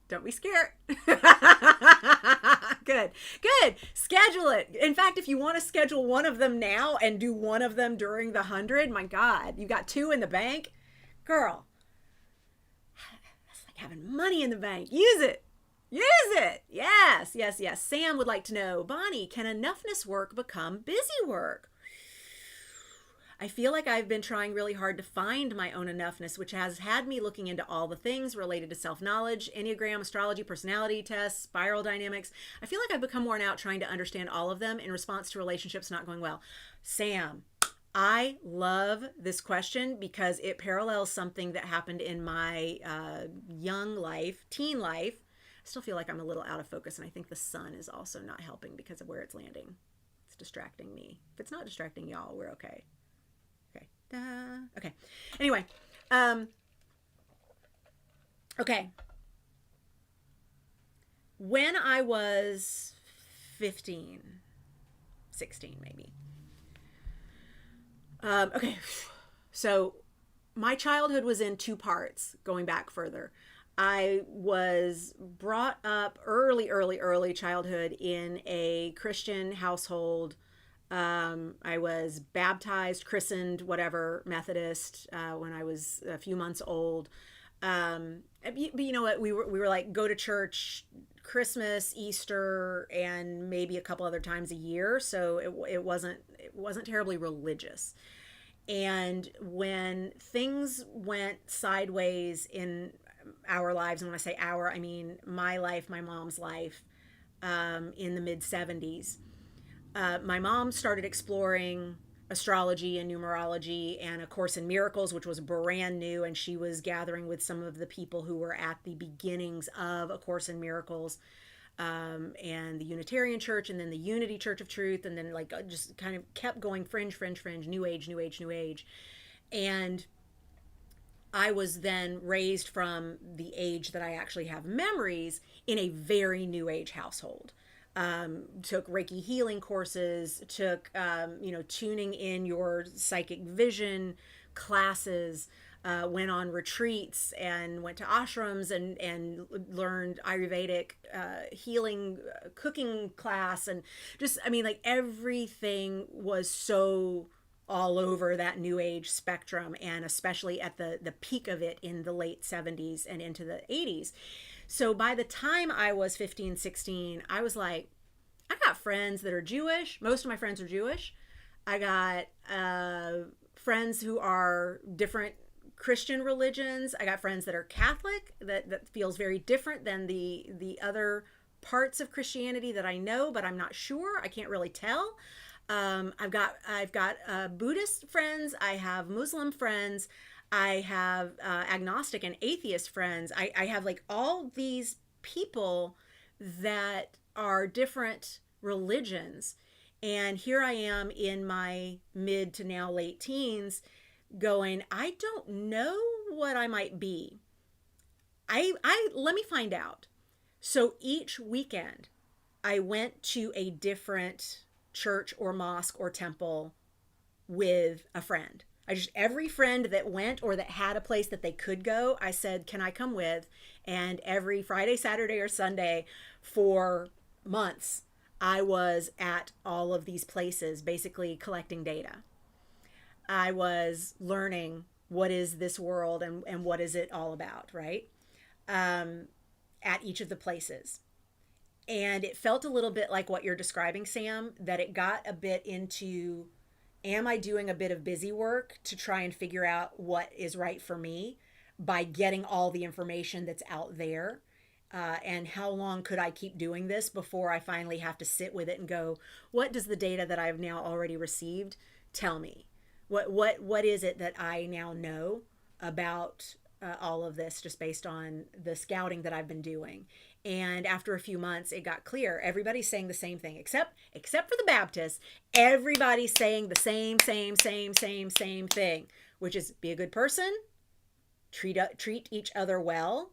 Don't be scared. Good. Schedule it. In fact, if you want to schedule one of them now and do one of them during the 100, my God, you got 2 in the bank, girl. That's like having money in the bank. Use it. Yes. Sam would like to know, Bonnie, can enoughness work become busy work? I feel like I've been trying really hard to find my own enoughness, which has had me looking into all the things related to self-knowledge, Enneagram, astrology, personality tests, spiral dynamics. I feel like I've become worn out trying to understand all of them in response to relationships not going well. Sam, I love this question because it parallels something that happened in my young life, teen life, still feel like I'm a little out of focus, and I think the sun is also not helping because of where it's landing. It's distracting me. If it's not distracting y'all, we're okay. Okay. Okay. Anyway, okay. When I was 15, 16 maybe. Okay. So my childhood was in two parts, going back further. I was brought up early childhood in a Christian household. I was baptized, christened, whatever, Methodist, when I was a few months old. But you know what? We were like, go to church Christmas, Easter, and maybe a couple other times a year. So it wasn't terribly religious. And when things went sideways in our lives, and when I say our, I mean my life, my mom's life, in the mid 70s, my mom started exploring astrology and numerology and A Course in Miracles, which was brand new, and she was gathering with some of the people who were at the beginnings of A Course in Miracles, and the Unitarian Church, and then the Unity Church of Truth, and then like just kind of kept going fringe, New Age. And I was then raised from the age that I actually have memories in a very New Age household. Took Reiki healing courses, took, tuning in your psychic vision classes, went on retreats and went to ashrams and learned Ayurvedic healing cooking class. And just, I mean, like everything was so all over that New Age spectrum, and especially at the peak of it in the late 70s and into the 80s. So by the time I was 15, 16, I was like, I got friends that are Jewish. Most of my friends are Jewish. I got friends who are different Christian religions. I got friends that are Catholic, that feels very different than the other parts of Christianity that I know, but I'm not sure. I can't really tell. I've got Buddhist friends. I have Muslim friends. I have agnostic and atheist friends. I have like all these people that are different religions. And here I am in my mid to now late teens going, I don't know what I might be. I let me find out. So each weekend I went to a different church or mosque or temple with a friend. Every friend that went or that had a place that they could go, I said, can I come with? And every Friday, Saturday, or Sunday for months, I was at all of these places, basically collecting data. I was learning what is this world and what is it all about, right? At each of the places. And it felt a little bit like what you're describing, Sam, that it got a bit into, am I doing a bit of busy work to try and figure out what is right for me by getting all the information that's out there? And how long could I keep doing this before I finally have to sit with it and go, what does the data that I've now already received tell me? What is it that I now know about all of this just based on the scouting that I've been doing? And after a few months, it got clear. Everybody's saying the same thing, except for the Baptists. Everybody's saying the same thing, which is be a good person, treat each other well,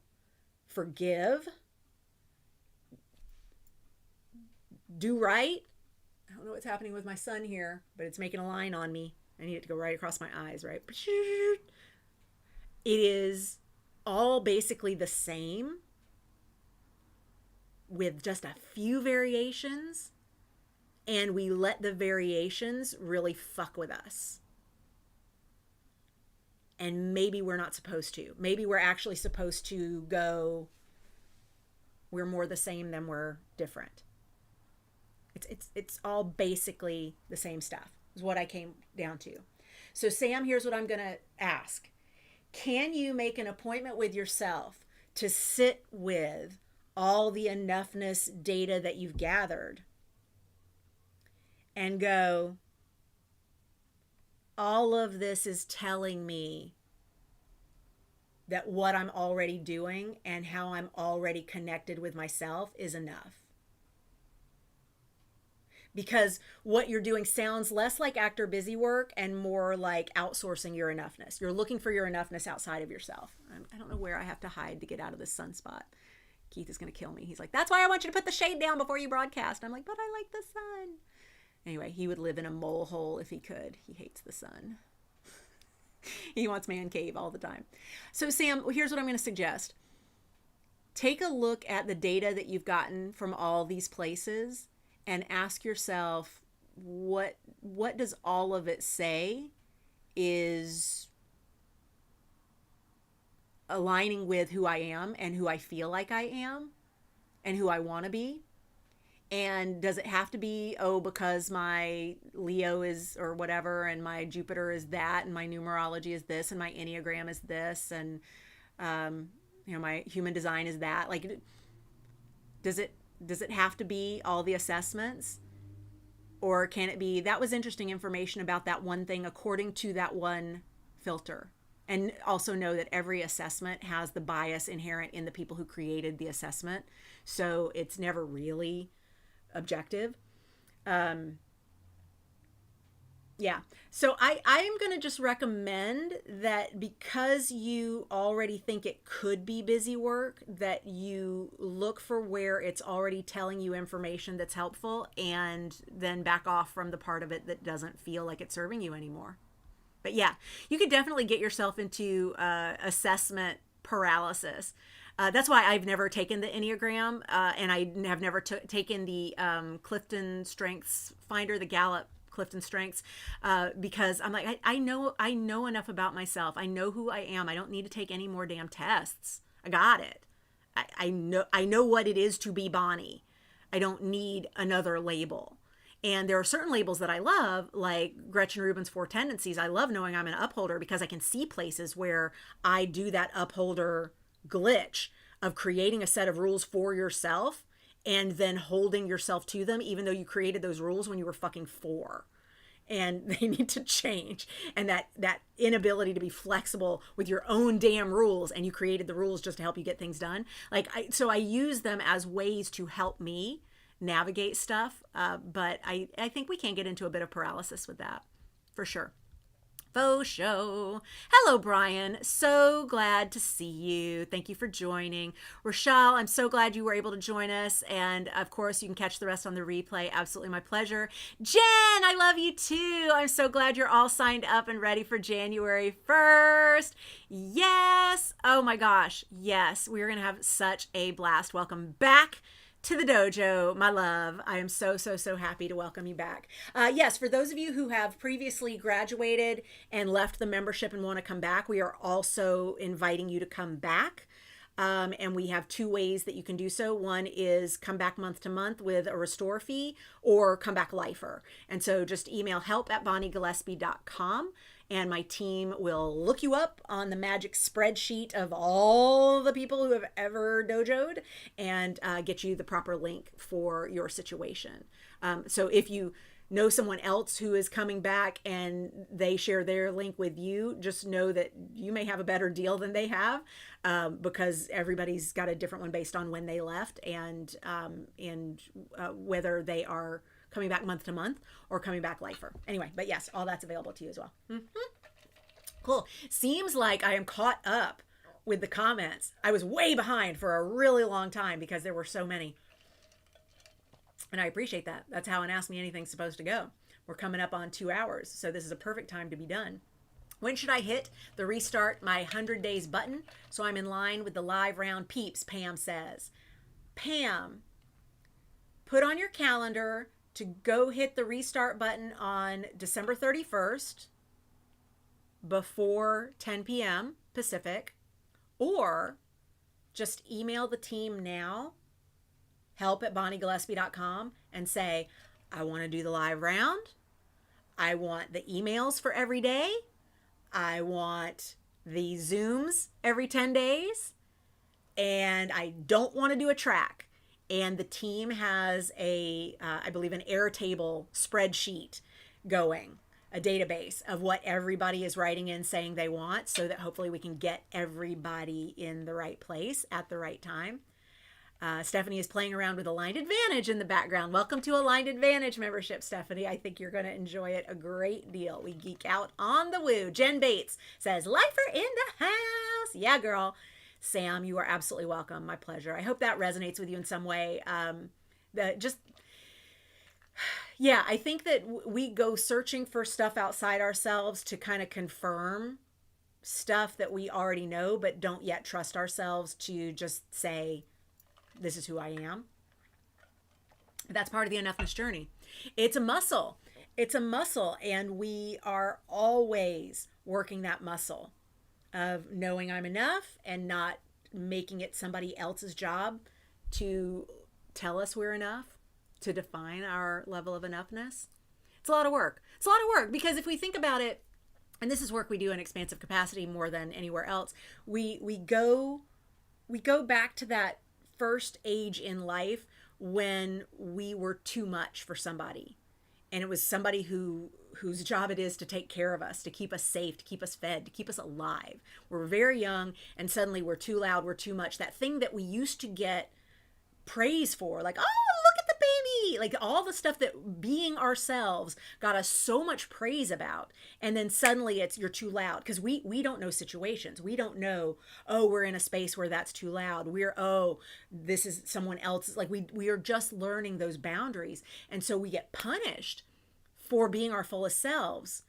forgive, do right. I don't know what's happening with my son here, but it's making a line on me. I need it to go right across my eyes, right? It is all basically the same with just a few variations, and we let the variations really fuck with us. And maybe we're not supposed to. Maybe we're actually supposed to go, we're more the same than we're different. It's all basically the same stuff, is what I came down to. So Sam, here's what I'm going to ask. Can you make an appointment with yourself to sit with all the enoughness data that you've gathered and go, all of this is telling me that what I'm already doing and how I'm already connected with myself is enough. Because what you're doing sounds less like actor busy work and more like outsourcing your enoughness. You're looking for your enoughness outside of yourself. I don't know where I have to hide to get out of this sunspot. Keith is going to kill me. He's like, that's why I want you to put the shade down before you broadcast. I'm like, but I like the sun. Anyway, he would live in a mole hole if he could. He hates the sun. He wants man cave all the time. So Sam, here's what I'm going to suggest. Take a look at the data that you've gotten from all these places and ask yourself, what does all of it say is aligning with who I am and who I feel like I am and who I want to be? And does it have to be, because my Leo is or whatever, and my Jupiter is that, and my numerology is this, and my Enneagram is this, and my human design is that? Like, does it have to be all the assessments? Or can it be, that was interesting information about that one thing according to that one filter? And also know that every assessment has the bias inherent in the people who created the assessment. So it's never really objective. So I'm going to just recommend that because you already think it could be busy work, that you look for where it's already telling you information that's helpful and then back off from the part of it that doesn't feel like it's serving you anymore. But yeah, you could definitely get yourself into assessment paralysis. That's why I've never taken the Enneagram, and I have never taken the Clifton Strengths Finder, the Gallup Clifton Strengths, because I'm like, I know enough about myself. I know who I am. I don't need to take any more damn tests. I got it. I know what it is to be Bonnie. I don't need another label. And there are certain labels that I love, like Gretchen Rubin's 4 Tendencies. I love knowing I'm an upholder because I can see places where I do that upholder glitch of creating a set of rules for yourself and then holding yourself to them, even though you created those rules when you were fucking 4. And they need to change. And that inability to be flexible with your own damn rules, and you created the rules just to help you get things done. So I use them as ways to help me navigate stuff. But I think we can get into a bit of paralysis with that, for sure. Faux show. Hello, Brian. So glad to see you. Thank you for joining. Rochelle, I'm so glad you were able to join us. And of course, you can catch the rest on the replay. Absolutely my pleasure. Jen, I love you too. I'm so glad you're all signed up and ready for January 1st. Yes. Oh my gosh. Yes. We're going to have such a blast. Welcome back to the dojo, my love. I am so happy to welcome you back. Yes, for those of you who have previously graduated and left the membership and want to come back, we are also inviting you to come back. And we have 2 ways that you can do so. One is come back month to month with a restore fee, or come back lifer. And so just email help@bonniegillespie.com. And my team will look you up on the magic spreadsheet of all the people who have ever dojoed and get you the proper link for your situation. So if you know someone else who is coming back and they share their link with you, just know that you may have a better deal than they have, because everybody's got a different one based on when they left and whether they are coming back month to month or coming back lifer. Anyway, but yes, all that's available to you as well. Cool. Seems like I am caught up with the comments. I was way behind for a really long time because there were so many. And I appreciate that. That's how an Ask Me Anything's supposed to go. We're coming up on 2 hours, so this is a perfect time to be done. When should I hit the restart my 100 days button so I'm in line with the live round peeps, Pam says. Pam, put on your calendar to go hit the restart button on December 31st before 10 p.m. Pacific, or just email the team now, help@bonniegillespie.com, and say, I want to do the live round. I want the emails for every day. I want the Zooms every 10 days. And I don't want to do a track. And the team has I believe, an Airtable spreadsheet going a database of what everybody is writing in saying they want, so that hopefully we can get everybody in the right place at the right time. Stephanie is playing around with Aligned Advantage in the background. Welcome to Aligned Advantage membership, Stephanie. I think you're going to enjoy it a great deal. We geek out on the woo. Jen Bates says, Lifer in the house. Yeah, girl. Sam, you are absolutely welcome. My pleasure. I hope that resonates with you in some way. Yeah, I think that we go searching for stuff outside ourselves to kind of confirm stuff that we already know, but don't yet trust ourselves to just say, this is who I am. That's part of the enoughness journey. It's a muscle. It's a muscle, and we are always working that muscle of knowing I'm enough and not making it somebody else's job to tell us we're enough, to define our level of enoughness. It's a lot of work. It's a lot of work, because if we think about it, and this is work we do in expansive capacity more than anywhere else, we go back to that first age in life when we were too much for somebody, and it was somebody whose job it is to take care of us, to keep us safe, to keep us fed, to keep us alive. We're very young, and suddenly we're too loud, we're too much. That thing that we used to get praise for, like, oh, look at the baby, like all the stuff that being ourselves got us so much praise about, and then suddenly it's, you're too loud, because we don't know situations. We don't know, oh, we're in a space where that's too loud. Oh, this is someone else's, like we are just learning those boundaries, and so we get punished for being our fullest selves.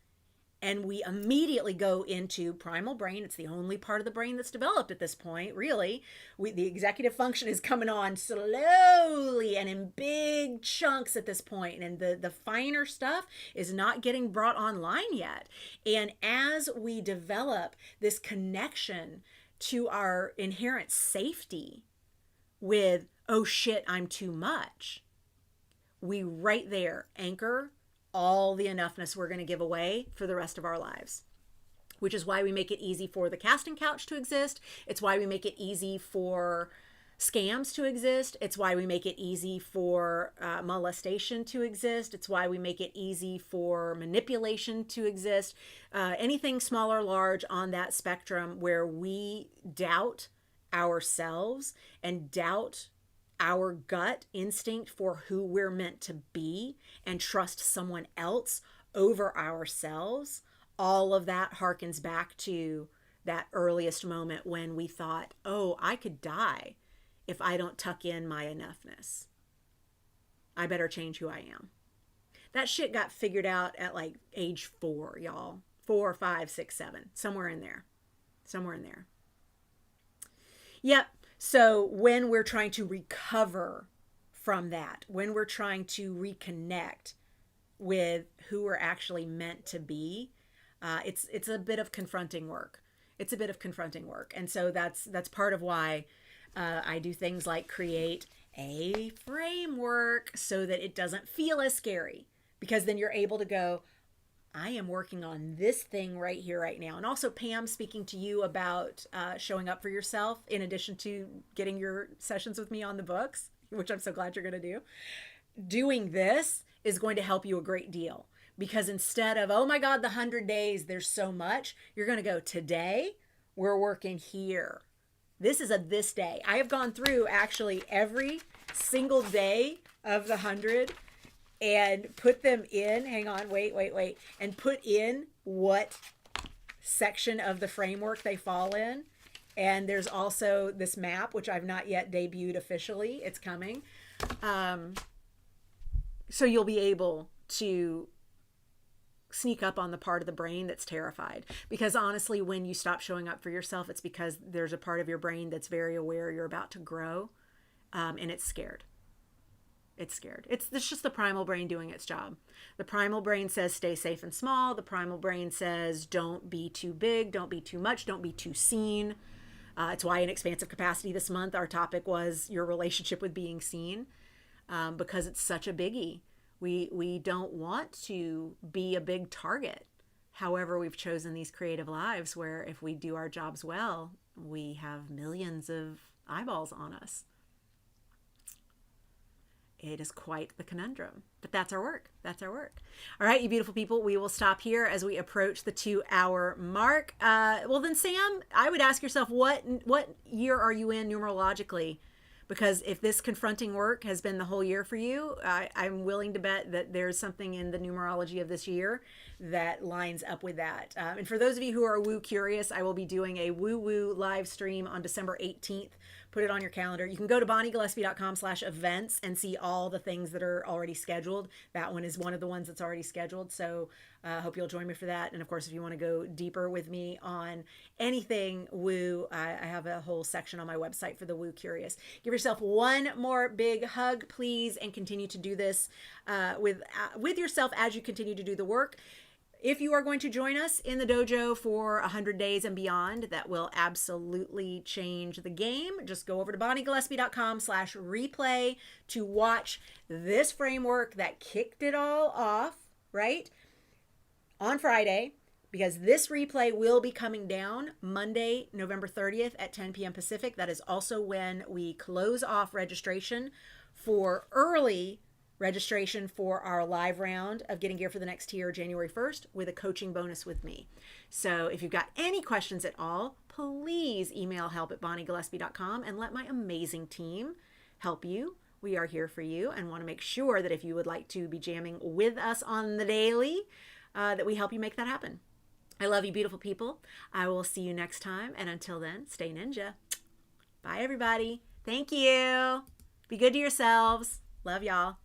And we immediately go into primal brain. It's the only part of the brain that's developed at this point, really. The executive function is coming on slowly and in big chunks at this point. And the finer stuff is not getting brought online yet. And as we develop this connection to our inherent safety with, oh shit, I'm too much, we right there anchor all the enoughness we're going to give away for the rest of our lives, which is why we make it easy for the casting couch to exist. It's why we make it easy for scams to exist. It's why we make it easy for molestation to exist. It's why we make it easy for manipulation to exist. Anything small or large on that spectrum where we doubt ourselves and doubt our gut instinct for who we're meant to be and trust someone else over ourselves, all of that harkens back to that earliest moment when we thought, oh, I could die if I don't tuck in my enoughness. I better change who I am. That shit got figured out at like age 4, y'all. 4, 5, 6, 7, somewhere in there. Yep. So when we're trying to recover from that, when we're trying to reconnect with who we're actually meant to be, it's a bit of confronting work. It's a bit of confronting work. And so that's part of why I do things like create a framework so that it doesn't feel as scary, because then you're able to go, I am working on this thing right here, right now. And also, Pam, speaking to you about showing up for yourself, in addition to getting your sessions with me on the books, which I'm so glad you're going to do. Doing this is going to help you a great deal, because instead of, oh my God, the 100 days, there's so much, you're going to go, today, we're working here. This is this day. I have gone through actually every single day of the 100 and put them in, hang on, wait, and put in what section of the framework they fall in. And there's also this map, which I've not yet debuted officially. It's coming. So you'll be able to sneak up on the part of the brain that's terrified. Because honestly, when you stop showing up for yourself, it's because there's a part of your brain that's very aware you're about to grow, and it's scared. It's scared. It's just the primal brain doing its job. The primal brain says stay safe and small. The primal brain says don't be too big, don't be too much, don't be too seen. It's why in expansive capacity this month our topic was your relationship with being seen, because it's such a biggie. We don't want to be a big target. However, we've chosen these creative lives where if we do our jobs well, we have millions of eyeballs on us. It is quite the conundrum. But that's our work. That's our work. All right, you beautiful people, we will stop here as we approach the 2-hour mark. Well, then, Sam, I would ask yourself, what year are you in numerologically? Because if this confronting work has been the whole year for you, I'm willing to bet that there's something in the numerology of this year that lines up with that. And for those of you who are woo curious, I will be doing a woo woo live stream on December 18th. Put it on your calendar. You can go to bonniegillespie.com/events and see all the things that are already scheduled. That one is one of the ones that's already scheduled. So I hope you'll join me for that. And of course, if you want to go deeper with me on anything woo, I have a whole section on my website for the woo curious. Give yourself one more big hug, please, and continue to do this with yourself as you continue to do the work. If you are going to join us in the dojo for 100 days and beyond, that will absolutely change the game. Just go over to bonniegillespie.com/replay to watch this framework that kicked it all off, right? On Friday, because this replay will be coming down Monday, November 30th at 10 p.m. Pacific. That is also when we close off registration for early registration for our live round of Getting Gear for the Next Tier, January 1st, with a coaching bonus with me. So if you've got any questions at all, please email help@bonniegillespie.com and let my amazing team help you. We are here for you and want to make sure that if you would like to be jamming with us on the daily, that we help you make that happen. I love you, beautiful people. I will see you next time. And until then, stay ninja. Bye, everybody. Thank you. Be good to yourselves. Love y'all.